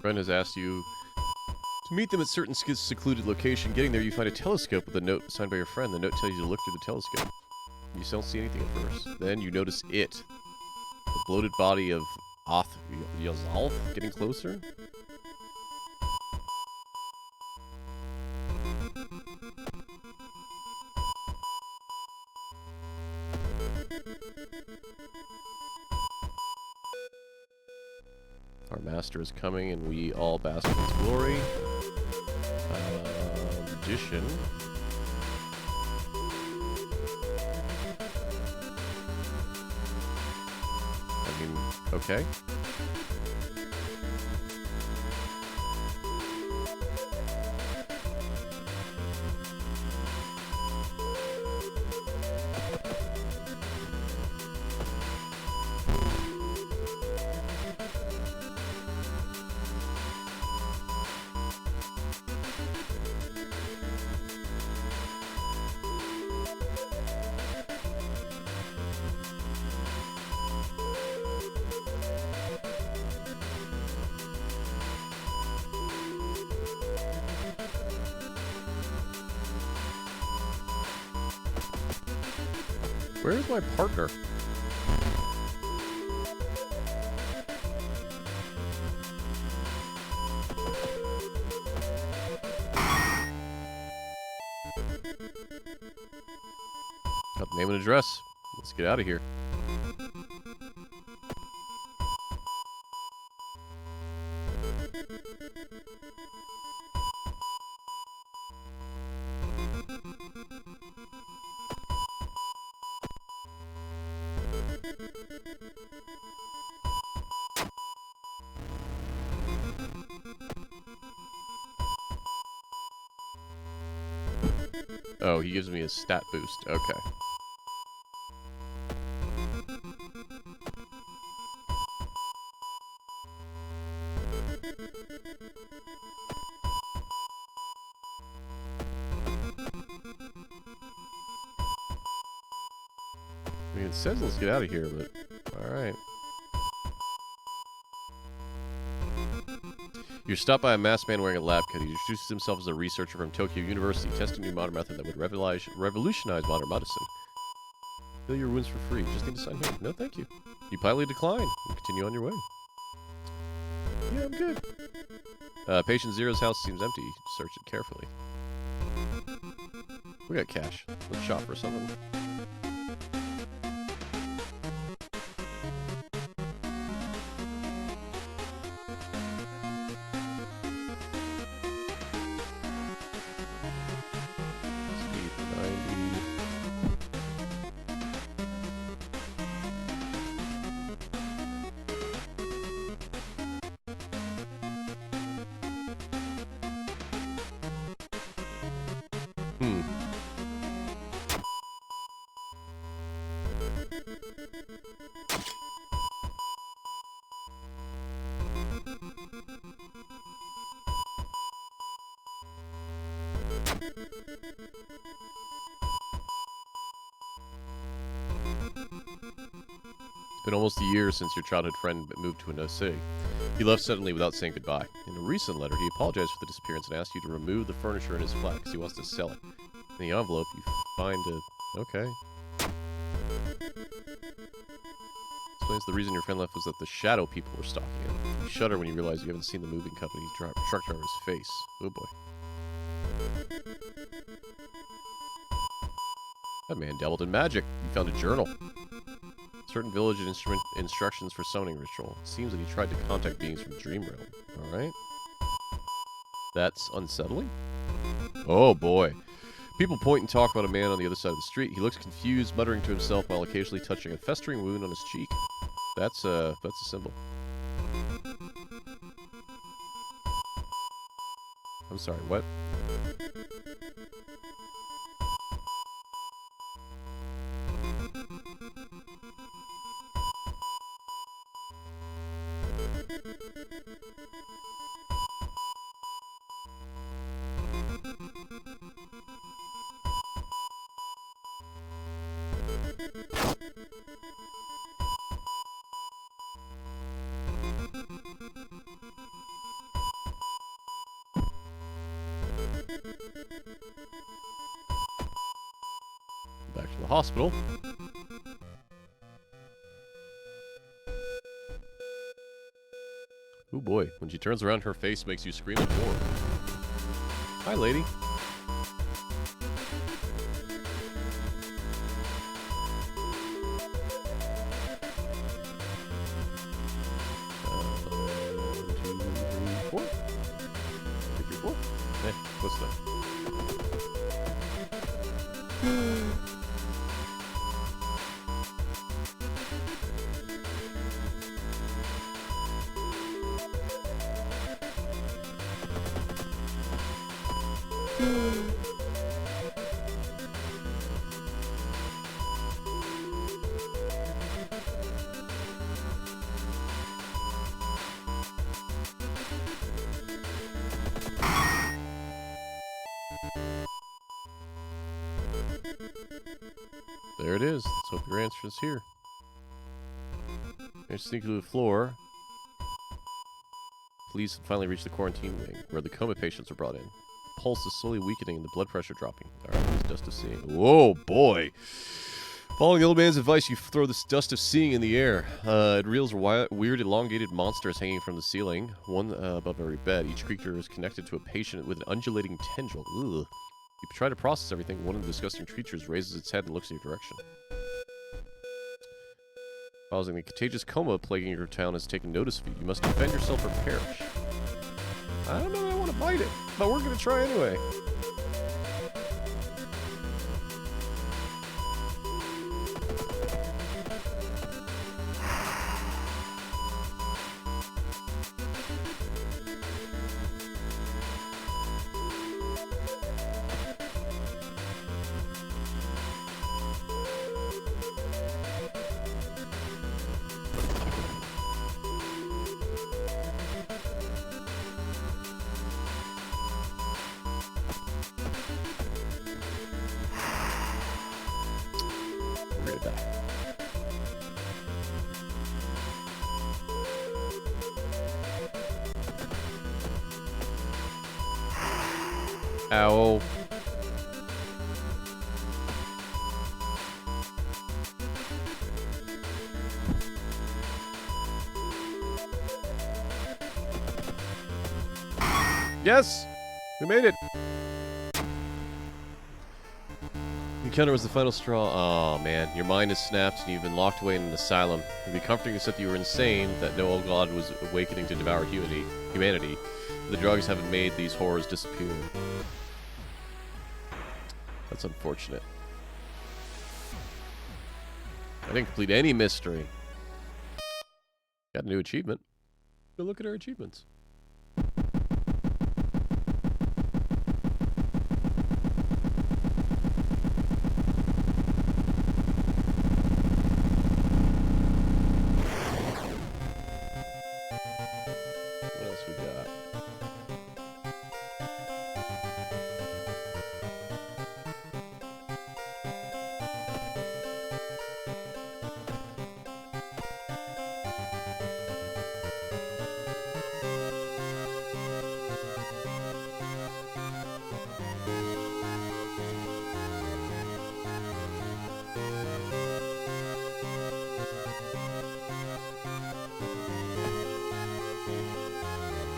Friend has asked you to meet them at certain secluded location. Getting there, you find a telescope with a note signed by your friend. The note tells you to look through the telescope. You don't see anything at first. Then you notice it. The bloated body of Yazalf getting closer. Our master is coming, and we all bask in his glory. Magician. I mean, okay. Where's my partner? Got the name and address. Let's get out of here. Oh, he gives me a stat boost. Okay. I mean, it says let's get out of here, but alright. You're stopped by a masked man wearing a lab coat. He introduces himself as a researcher from Tokyo University, testing a new modern method that would revolutionize modern medicine. Fill your wounds for free. Just need to sign here. No, thank you. You politely decline and continue on your way. Yeah, I'm good. Patient Zero's house seems empty. Search it carefully. We got cash. Let's shop for something. It's been almost a year since your childhood friend moved to another city. He left suddenly without saying goodbye. In a recent letter, he apologized for the disappearance and asked you to remove the furniture in his flat because he wants to sell it. In the envelope, you find a... Okay. Explains the reason your friend left was that the shadow people were stalking him. You shudder when you realize you haven't seen the moving company truck driver's face. Oh boy. That man dabbled in magic. He found a journal. Certain village instructions for summoning ritual. It seems that he tried to contact beings from the dream realm. Alright. That's unsettling. Oh boy. People point and talk about a man on the other side of the street. He looks confused, muttering to himself while occasionally touching a festering wound on his cheek. That's a symbol. I'm sorry, what? Back to the hospital. Oh boy, when she turns around, her face makes you scream at more. Hi, lady. What's that? There it is. Let's hope your answer is here. Managed to sneak to the floor. Police had finally reached the quarantine wing, where the coma patients were brought in. The pulse is slowly weakening and the blood pressure dropping. Alright, this dust of seeing. Whoa, boy! Following the old man's advice, you throw this dust of seeing in the air. It reveals weird, elongated monsters hanging from the ceiling, one above every bed. Each creature is connected to a patient with an undulating tendril. Ugh. You try to process everything, one of the disgusting creatures raises its head and looks in your direction. Causing the contagious coma plaguing your town has taken notice of you. You must defend yourself or perish. I don't know if I want to bite it, but we're going to try anyway. Ow. Yes! We made it! The encounter was the final straw. Oh man, your mind is snapped and you've been locked away in an asylum. It'd be comforting except that you were insane, that no old god was awakening to devour humanity. The drugs haven't made these horrors disappear. That's unfortunate. I didn't complete any mystery. Got a new achievement. Go look at our achievements. What else we got?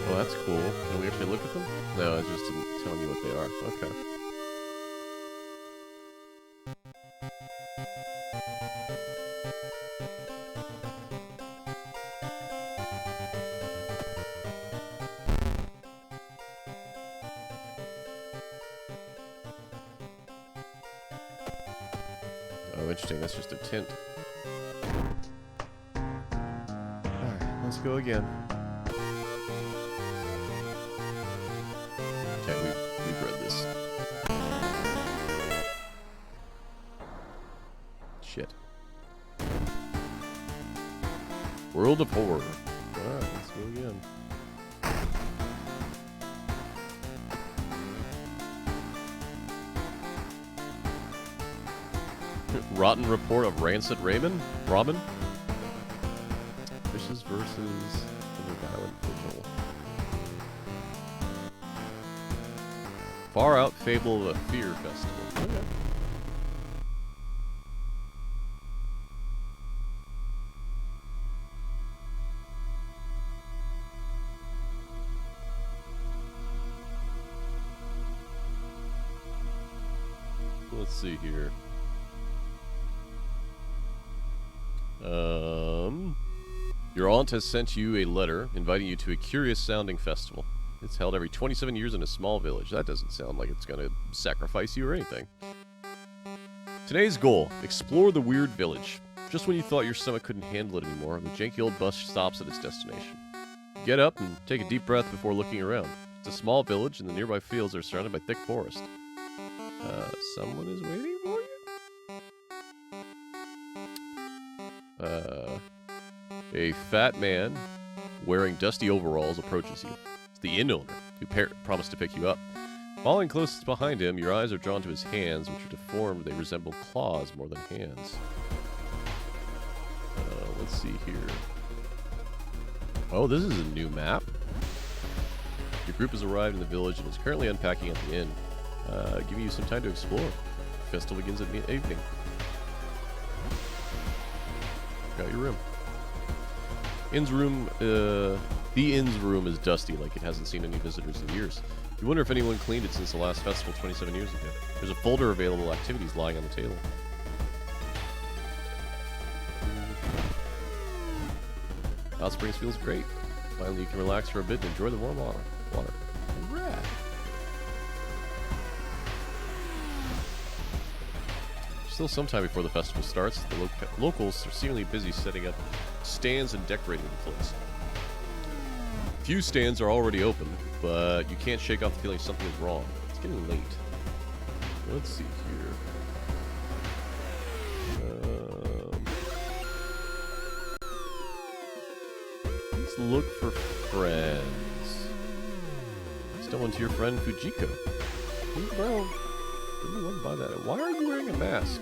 Oh, that's cool. Can we actually look at them? No, it's just telling you what they are. Okay. Oh, interesting. That's just a tint. Alright, let's go again. Okay, we've read this. Shit. World of Horror. Alright, let's go again. Rotten report of Rancid Robin? Fishes versus the Violent Vigil. Far out fable of a fear festival. Okay. Let's see here. Your aunt has sent you a letter inviting you to a curious-sounding festival. It's held every 27 years in a small village. That doesn't sound like it's gonna sacrifice you or anything. Today's goal: explore the weird village. Just when you thought your stomach couldn't handle it anymore, the janky old bus stops at its destination. Get up and take a deep breath before looking around. It's a small village, and the nearby fields are surrounded by thick forest. Someone is waiting for you? A fat man wearing dusty overalls approaches you. It's the inn owner, who promised to pick you up. Following closest behind him, your eyes are drawn to his hands, which are deformed. They resemble claws more than hands. Let's see here. Oh, this is a new map. Your group has arrived in the village and is currently unpacking at the inn, giving you some time to explore. The festival begins at evening. Got your room. The inn's room is dusty, like it hasn't seen any visitors in years. You wonder if anyone cleaned it since the last festival 27 years ago. There's a folder of available activities lying on the table. Hot Springs feels great. Finally, you can relax for a bit and enjoy the warm water. Rad. Still some time before the festival starts. The locals are seemingly busy setting up stands and decorating the place. Few stands are already open, but you can't shake off the feeling something is wrong. It's getting late. Let's see here. Let's look for friends. Someone to your friend Fujiko. Well, didn't want to buy that. Why are you wearing a mask?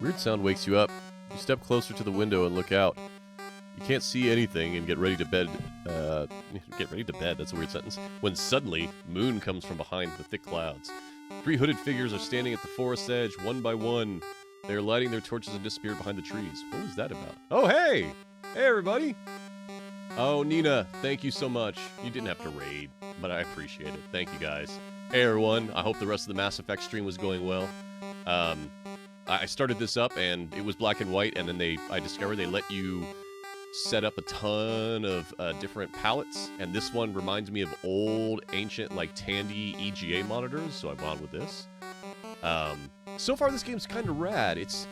Weird sound wakes you up. You step closer to the window and look out. You can't see anything and get ready to bed. Get ready to bed, that's a weird sentence. When suddenly, moon comes from behind the thick clouds. 3 hooded figures are standing at the forest edge, one by one. They are lighting their torches and disappear behind the trees. What was that about? Oh, hey! Hey, everybody! Oh, Nina, thank you so much. You didn't have to raid, but I appreciate it. Thank you, guys. Hey, everyone. I hope the rest of the Mass Effect stream was going well. I started this up, and it was black and white, and then I discovered they let you set up a ton of different palettes, and this one reminds me of old, ancient, like, Tandy EGA monitors, so I've gone with this. So far, this game's kind of rad. It's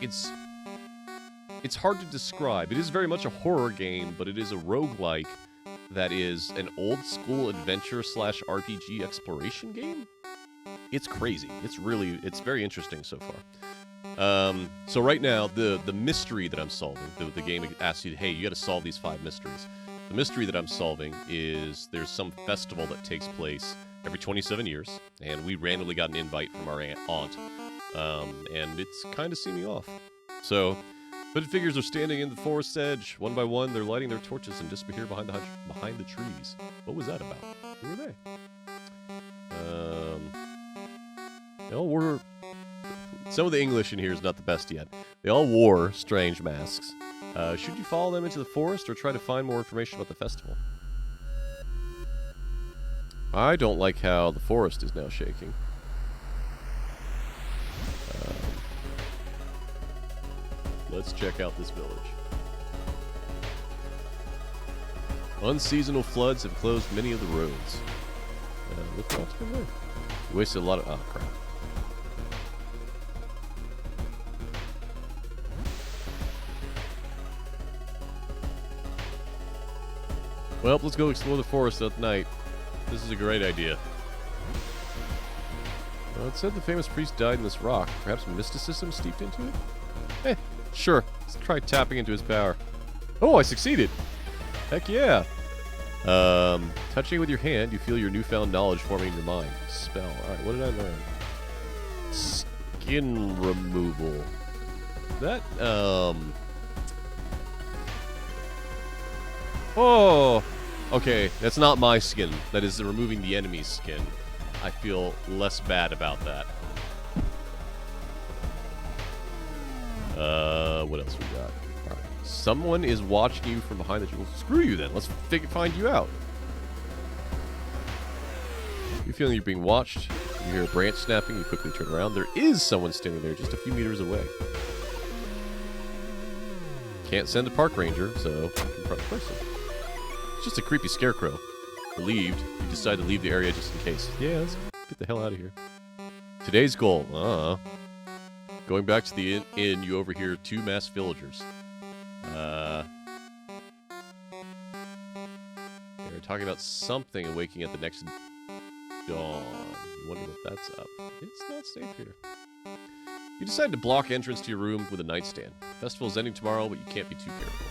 hard to describe. It is very much a horror game, but it is a roguelike that is an old-school adventure/RPG exploration game. It's crazy. It's very interesting so far. So right now, the mystery that I'm solving, the game asks you, hey, you gotta solve these 5 mysteries. The mystery that I'm solving is there's some festival that takes place every 27 years, and we randomly got an invite from our aunt, and it's kind of seeming off. So, hooded figures are standing in the forest edge, one by one, they're lighting their torches and disappear behind the trees. What was that about? Who were they? Some of the English in here is not the best yet. They all wore strange masks. Should you follow them into the forest or try to find more information about the festival? I don't like how the forest is now shaking. Let's check out this village. Unseasonal floods have closed many of the roads. Look what's been there. We wasted a lot of... Oh, crap. Well, let's go explore the forest at night. This is a great idea. Well, it said the famous priest died in this rock. Perhaps mysticism steeped into it? Sure. Let's try tapping into his power. Oh, I succeeded! Heck yeah! Touching with your hand, you feel your newfound knowledge forming in your mind. Spell. Alright, what did I learn? Skin removal. That, Oh! Okay, that's not my skin. That is removing the enemy's skin. I feel less bad about that. What else we got? Alright. Someone is watching you from behind the jewels. Screw you then. Let's find you out. You're feeling you're being watched. You hear a branch snapping. You quickly turn around. There is someone standing there just a few meters away. Can't send a park ranger, so confront the person. It's just a creepy scarecrow. Relieved, you decide to leave the area just in case. Yeah, let's get the hell out of here. Today's goal. Going back to the inn, you overhear 2 masked villagers. They're talking about something and waking at the next dawn. You wonder what that's up. It's not safe here. You decide to block entrance to your room with a nightstand. Festival's ending tomorrow, but you can't be too careful.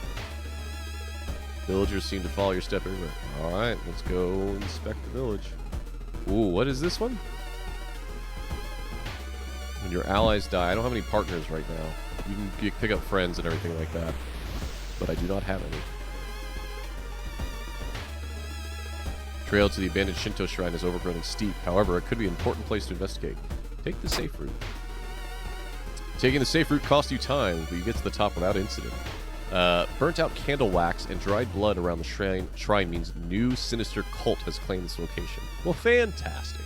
Villagers seem to follow your step everywhere. Alright, let's go inspect the village. Ooh, what is this one? When your allies die. I don't have any partners right now. You can pick up friends and everything like that. But I do not have any. Trail to the abandoned Shinto shrine is overgrown and steep. However, it could be an important place to investigate. Take the safe route. Taking the safe route costs you time, but you get to the top without incident. Burnt out candle wax and dried blood around the shrine means new sinister cult has claimed this location. Well, fantastic.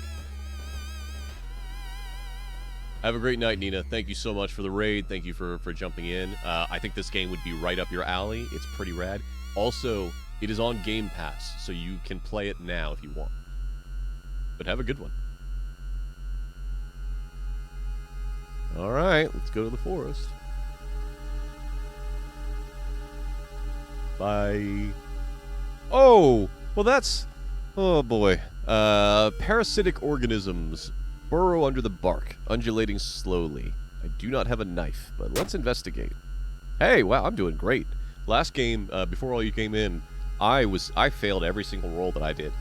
Have a great night, Nina. Thank you so much for the raid. Thank you for jumping in. I think this game would be right up your alley. It's pretty rad. Also, it is on Game Pass, so you can play it now if you want. But have a good one. Alright, let's go to the forest. Bye. Oh! Well, that's... Oh, boy. Parasitic organisms burrow under the bark, undulating slowly. I do not have a knife, but let's investigate. Hey, wow, I'm doing great. Last game, before all you came in, I failed every single roll that I did.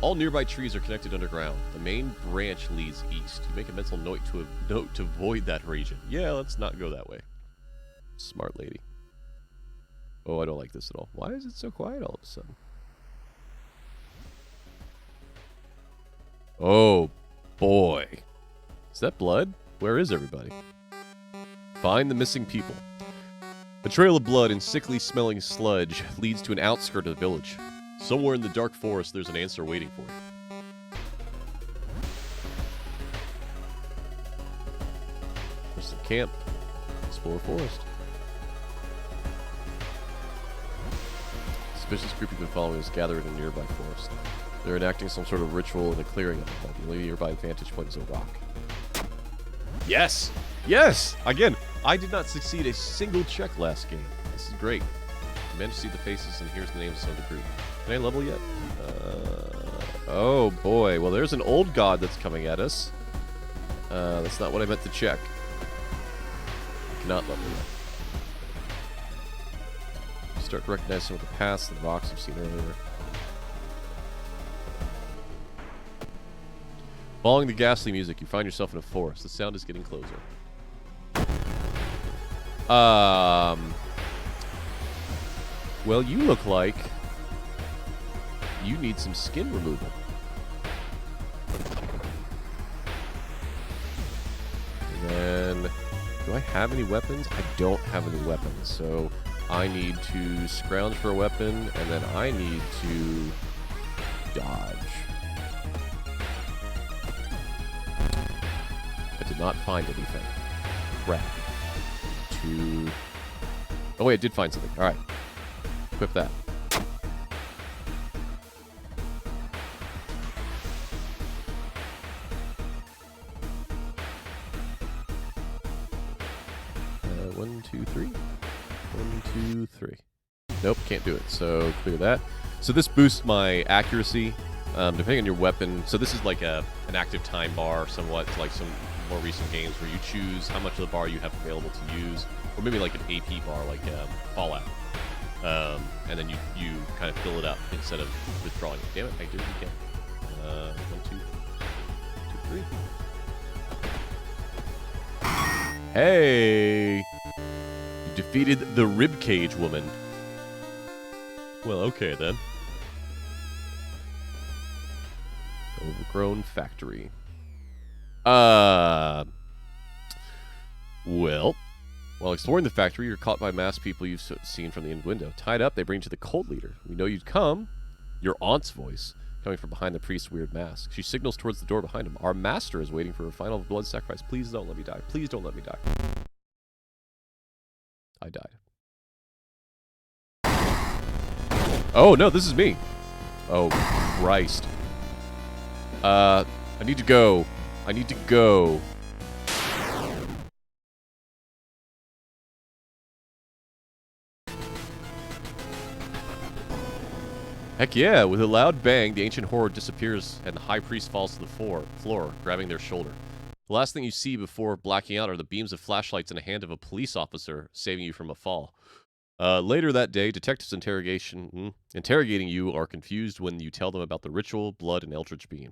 All nearby trees are connected underground. The main branch leads east. You make a mental note to avoid that region. Yeah, let's not go that way. Smart lady. Oh, I don't like this at all. Why is it so quiet all of a sudden? Oh, boy. Is that blood? Where is everybody? Find the missing people. A trail of blood and sickly-smelling sludge leads to an outskirt of the village. Somewhere in the dark forest, there's an answer waiting for you. There's some camp. Explore forest. Suspicious group you've been following is gathered in a nearby forest. They're enacting some sort of ritual in the clearing up ahead. The only nearby vantage point is a rock. Yes! Yes! Again, I did not succeed a single check last game. This is great. You managed to see the faces, and here's the names of some of the group. Can I level yet? Oh boy. Well, there's an old god that's coming at us. That's not what I meant to check. I cannot level yet. Start to recognize some of the paths and rocks you've seen earlier. Following the ghastly music, you find yourself in a forest. The sound is getting closer. Well, you look like you need some skin removal. And then, do I have any weapons? I don't have any weapons, so I need to scrounge for a weapon, and then I need to dodge. I did not find anything. Crap. Oh wait, I did find something. Alright. Equip that. One, two, three. 1, 2, 3. Nope, can't do it. So clear that. So this boosts my accuracy, depending on your weapon. So this is like an active time bar, somewhat like some more recent games where you choose how much of the bar you have available to use, or maybe like an AP bar, like Fallout. and then you kind of fill it up instead of withdrawing it. Damn it, I did it again. 1, 2, 2, 3. Hey! You defeated the ribcage woman. Well, okay then. Overgrown factory. Well, while exploring the factory, you're caught by masked people you've seen from the end window. Tied up, they bring you to the cult leader. We know you'd come. Your aunt's voice, coming from behind the priest's weird mask. She signals towards the door behind him. Our master is waiting for a final blood sacrifice. Please don't let me die. Please don't let me die. I died. Oh, no, this is me. Oh, Christ. I need to go. I need to go. Heck yeah, with a loud bang, the ancient horde disappears and the high priest falls to the floor, grabbing their shoulder. The last thing you see before blacking out are the beams of flashlights in the hand of a police officer saving you from a fall. Later that day, detectives interrogating you are confused when you tell them about the ritual, blood, and eldritch being.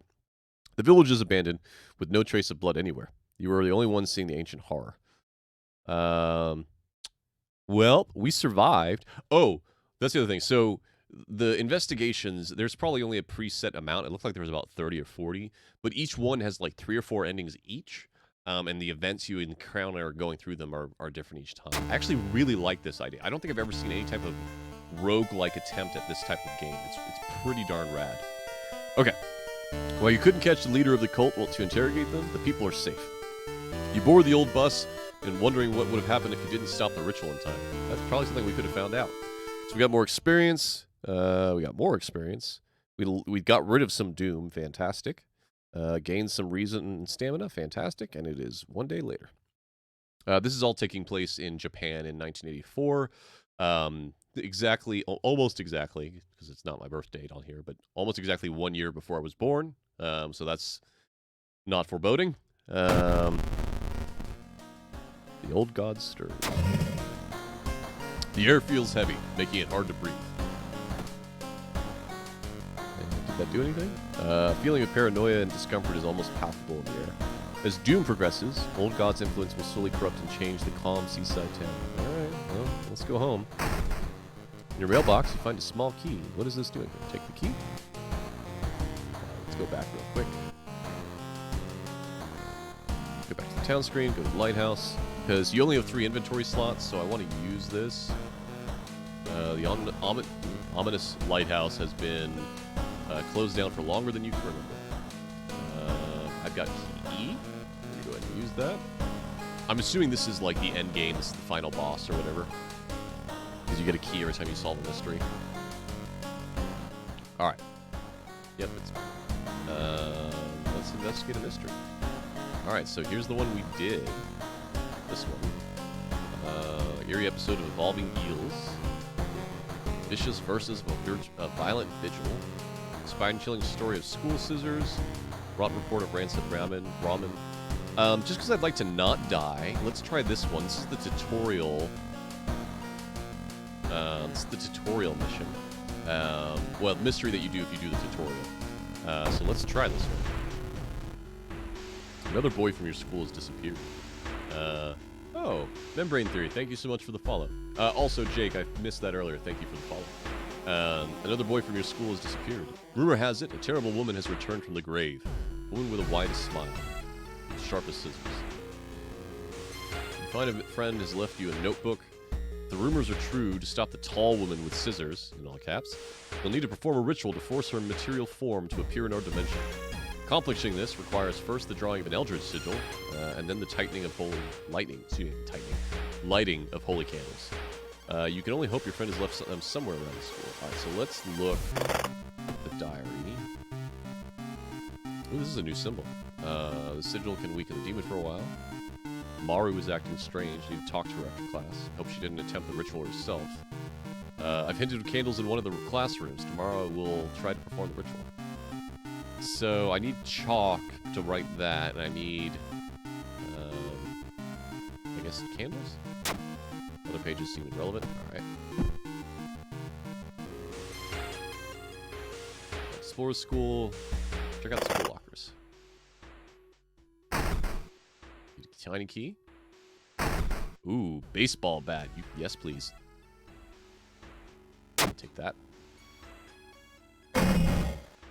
The village is abandoned, with no trace of blood anywhere. You are the only one seeing the ancient horror. Well, we survived. Oh, that's the other thing. So, the investigations, there's probably only a preset amount. It looked like there was about 30 or 40, but each one has like 3 or 4 endings each. And the events you encounter going through them are different each time. I actually really like this idea. I don't think I've ever seen any type of roguelike attempt at this type of game. It's pretty darn rad. Okay. While you couldn't catch the leader of the cult to interrogate them, the people are safe. You board the old bus and wondering what would have happened if you didn't stop the ritual in time. That's probably something we could have found out. So we got more experience. We got rid of some doom. Fantastic. Gained some reason and stamina. Fantastic. And it is one day later. This is all taking place in Japan in 1984. Almost exactly, because it's not my birth date on here, but almost exactly 1 year before I was born. So that's not foreboding. The old gods stir. The air feels heavy, making it hard to breathe. Did that do anything? Feeling of paranoia and discomfort is almost palpable in the air. As doom progresses, old god's influence will slowly corrupt and change the calm seaside town. Alright, well, let's go home. In your mailbox, you find a small key. What is this doing here? Take the key. Let's go back real quick. Go back to the town screen, go to the lighthouse. Because you only have 3 inventory slots, so I want to use this. The ominous lighthouse has been closed down for longer than you can remember. I've got key E. Let me go ahead and use that. I'm assuming this is like the end game. This is the final boss or whatever. Because you get a key every time you solve a mystery. Alright. Yep, it's fine. Let's investigate a mystery. Alright, so here's the one we did. This one. Eerie episode of Evolving Eels. Vicious versus a violent vigil. Spine-chilling story of school scissors. Rotten report of rancid ramen. Just because I'd like to not die, let's try this one. This is the tutorial. It's the tutorial mission. Well, mystery that you do if you do the tutorial. So let's try this one. Another boy from your school has disappeared. Oh, Membrane Theory, thank you so much for the follow. Also, Jake, I missed that earlier. Thank you for the follow. Another boy from your school has disappeared. Rumor has it, a terrible woman has returned from the grave. A woman with a widest smile. Sharpest scissors. You find a friend has left you a notebook. If the rumors are true, to stop the tall woman with scissors, in all caps, you'll need to perform a ritual to force her material form to appear in our dimension. Accomplishing this requires first the drawing of an eldritch sigil, and then the lighting of holy candles. You can only hope your friend has left them somewhere around the school. Alright, so let's look at the diary. Ooh, this is a new symbol. The sigil can weaken the demon for a while. Maru is acting strange. Need to talk to her after class. Hope she didn't attempt the ritual herself. I've hinted at candles in one of the classrooms. Tomorrow I will try to perform the ritual. So I need chalk to write that, and I need, I guess, candles? Other pages seem irrelevant. Alright. floor of school. Check out the school lockers. Tiny key. Ooh, baseball bat. Yes, please. Take that.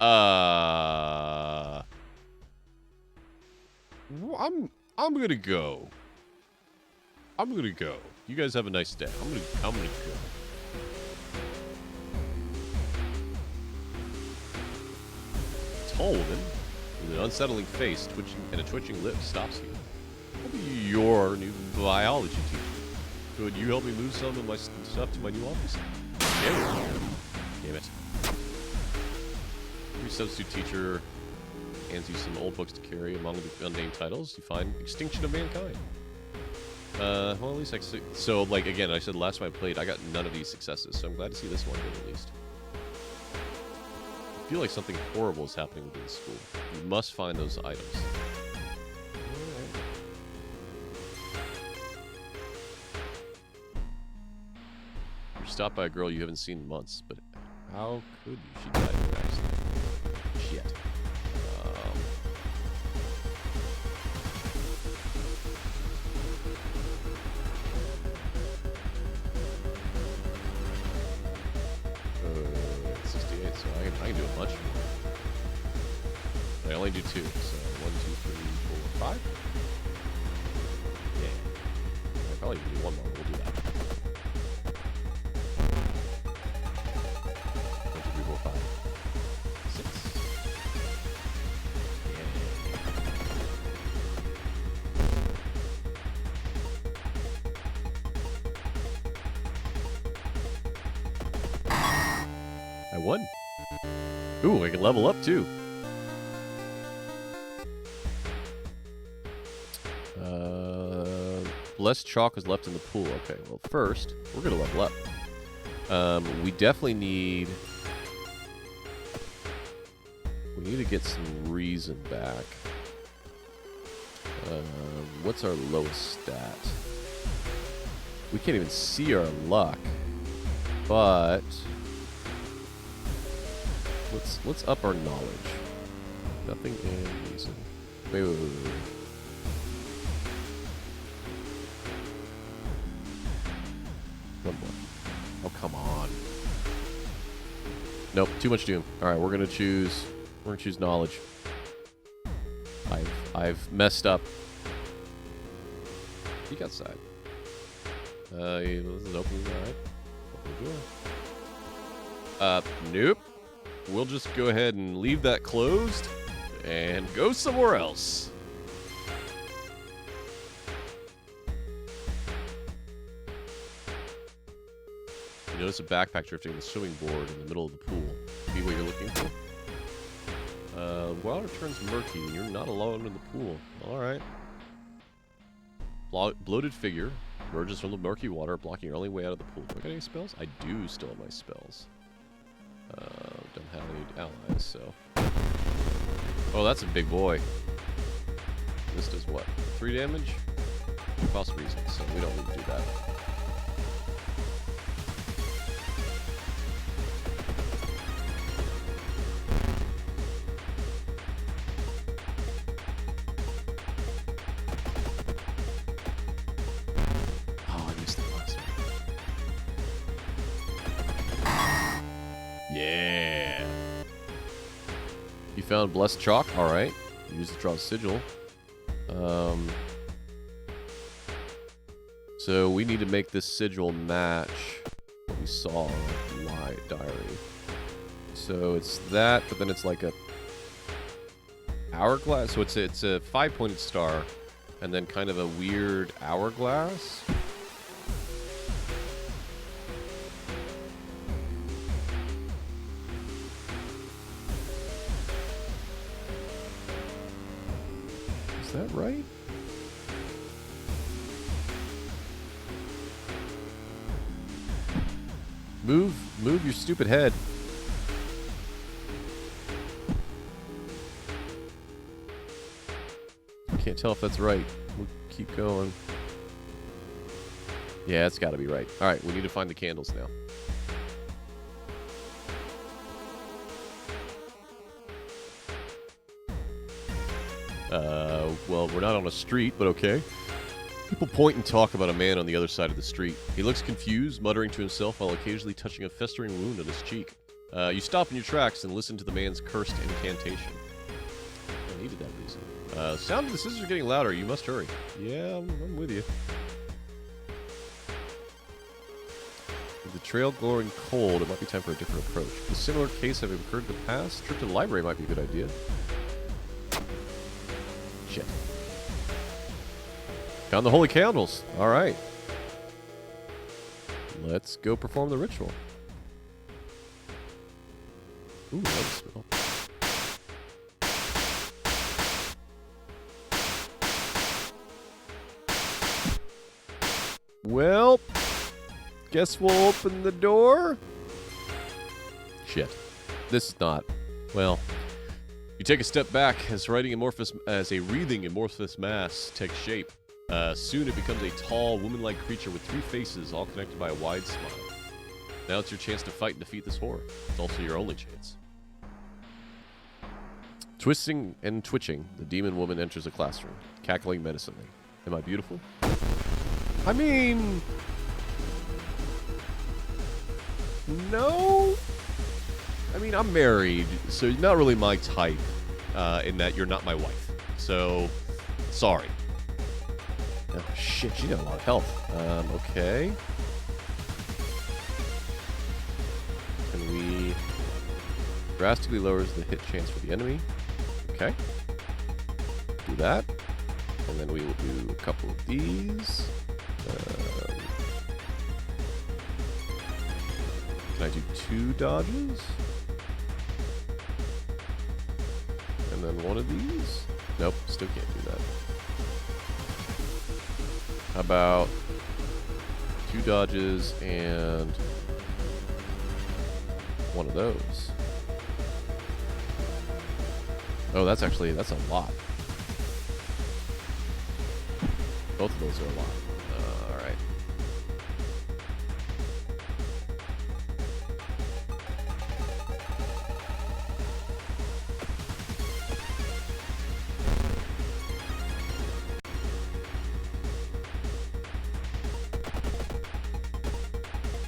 I'm gonna go. I'm gonna go. You guys have a nice day. I'm gonna go. Tall woman with an unsettling face, a twitching lip stops you. I'll be your new biology teacher. Could you help me move some of my stuff to my new office? Damn it. Your substitute teacher hands you some old books to carry. Among the unnamed titles, you find Extinction of Mankind. Well, at least so, like, again, I said last time I played, I got none of these successes, so I'm glad to see this one good at least. I feel like something horrible is happening within the school. You must find those items. You're stopped by a girl you haven't seen in months, but how could you? She died in an accident. Shit. I can do a bunch more. I only do 2, so 1, 2, 3, 4, 5. Yeah. I probably can do 1 more. We'll do that. 1, 2, 3, 4, 5. 6. Yeah. I won. Ooh, I can level up too. Less chalk is left in the pool. Okay, well first, we're gonna level up. We definitely need... We need to get some reason back. What's our lowest stat? We can't even see our luck. But... Let's up our knowledge. Nothing in reason. Wait. One more. Oh, come on. Nope, too much doom. Alright, we're gonna choose knowledge. I've messed up. Peek outside. This is open, alright. Open the door. Nope. We'll just go ahead and leave that closed and go somewhere else. You notice a backpack drifting in the swimming board in the middle of the pool. Be what you're looking for. Water turns murky and you're not alone in the pool. Alright. Bloated figure emerges from the murky water, blocking your only way out of the pool. Do I got any spells? I do still have my spells. Don't have any allies, so... Oh, that's a big boy. This does what? 3 damage? Cost reason, so we don't need to do that. Oh, I missed the last one. Yeah. You found blessed chalk. All right. Use to draw a sigil. So we need to make this sigil match what we saw in the diary. So it's that, but then it's like a hourglass. So it's a 5-pointed star, and then kind of a weird hourglass. Is that right? Move your stupid head. Can't tell if that's right. We'll keep going. Yeah, it's got to be right. All right, we need to find the candles now. Well, we're not on a street, but okay. People point and talk about a man on the other side of the street. He looks confused, muttering to himself while occasionally touching a festering wound on his cheek. You stop in your tracks and listen to the man's cursed incantation. I needed that reason. Sound of the scissors are getting louder. You must hurry. Yeah, I'm with you. With the trail glowing cold, it might be time for a different approach. If a similar case have occurred in the past, a trip to the library might be a good idea. Shit. Found the holy candles. All right. Let's go perform the ritual. Ooh, that smell. Well, guess we'll open the door. Shit. This is not. Well, you take a step back as a wreathing amorphous mass takes shape. Soon it becomes a tall, woman-like creature with 3 faces, all connected by a wide smile. Now it's your chance to fight and defeat this horror. It's also your only chance. Twisting and twitching, the demon woman enters the classroom, cackling menacingly. Am I beautiful? I mean... No? I mean, I'm married, so you're not really my type, in that you're not my wife. So, sorry. Oh, shit, she got a lot of health. Okay. Can we... Drastically lowers the hit chance for the enemy. Okay. Do that. And then we will do a couple of these. Can I do 2 dodges? And then one of these? Nope, still can't do that. How about 2 dodges and one of those? Oh, that's a lot. Both of those are a lot. All right.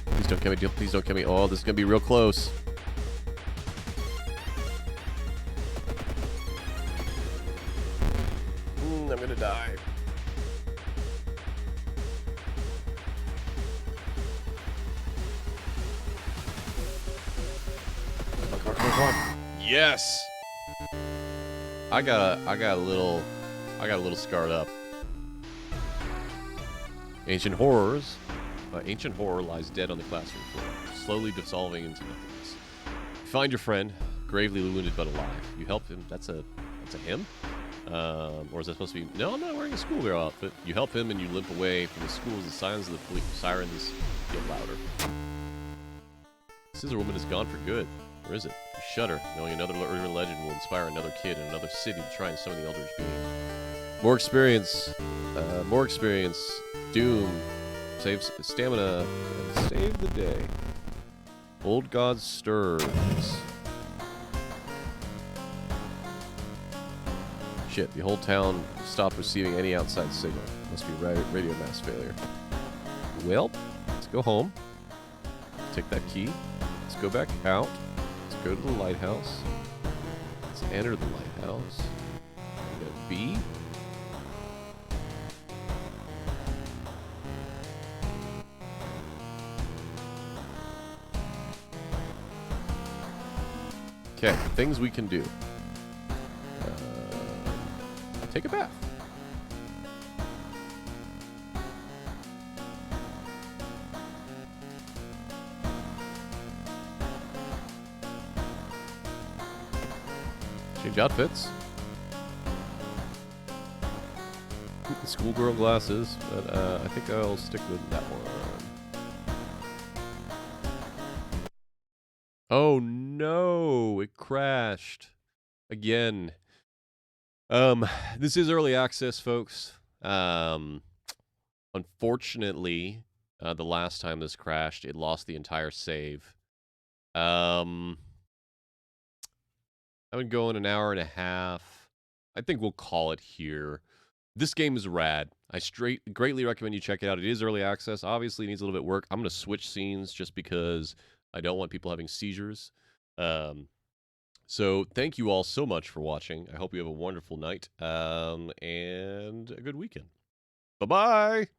Please don't kill me. Please don't kill me. Oh, this is gonna be real close. I'm gonna die. Come on. Yes. I got a little scarred up. Ancient horror lies dead on the classroom floor, slowly dissolving into nothingness. You find your friend, gravely wounded but alive. You help him. That's a him? Or is that supposed to be... No, I'm not wearing a schoolgirl outfit. You help him and you limp away from the school as the sounds of the police sirens get louder. The scissor woman is gone for good. Or is it? You shudder, knowing another urban legend will inspire another kid in another city to try and summon the Eldritch being. More experience. Doom. Saves stamina. And save the day. Old God stirs. Shit, the whole town stopped receiving any outside signal. Must be radio mass failure. Well, let's go home. Take that key. Let's go back out. Let's go to the lighthouse. Let's enter the lighthouse. We got B. Okay, things we can do. Take a bath. Change outfits. The schoolgirl glasses, but I think I'll stick with that one. Oh no, it crashed again. This is early access, folks. Unfortunately, the last time this crashed, it lost the entire save. I've been going an hour and a half. I think we'll call it here. This game is rad. I greatly recommend you check it out. It is early access. Obviously, it needs a little bit of work. I'm going to switch scenes just because I don't want people having seizures. So thank you all so much for watching. I hope you have a wonderful night and a good weekend. Bye-bye.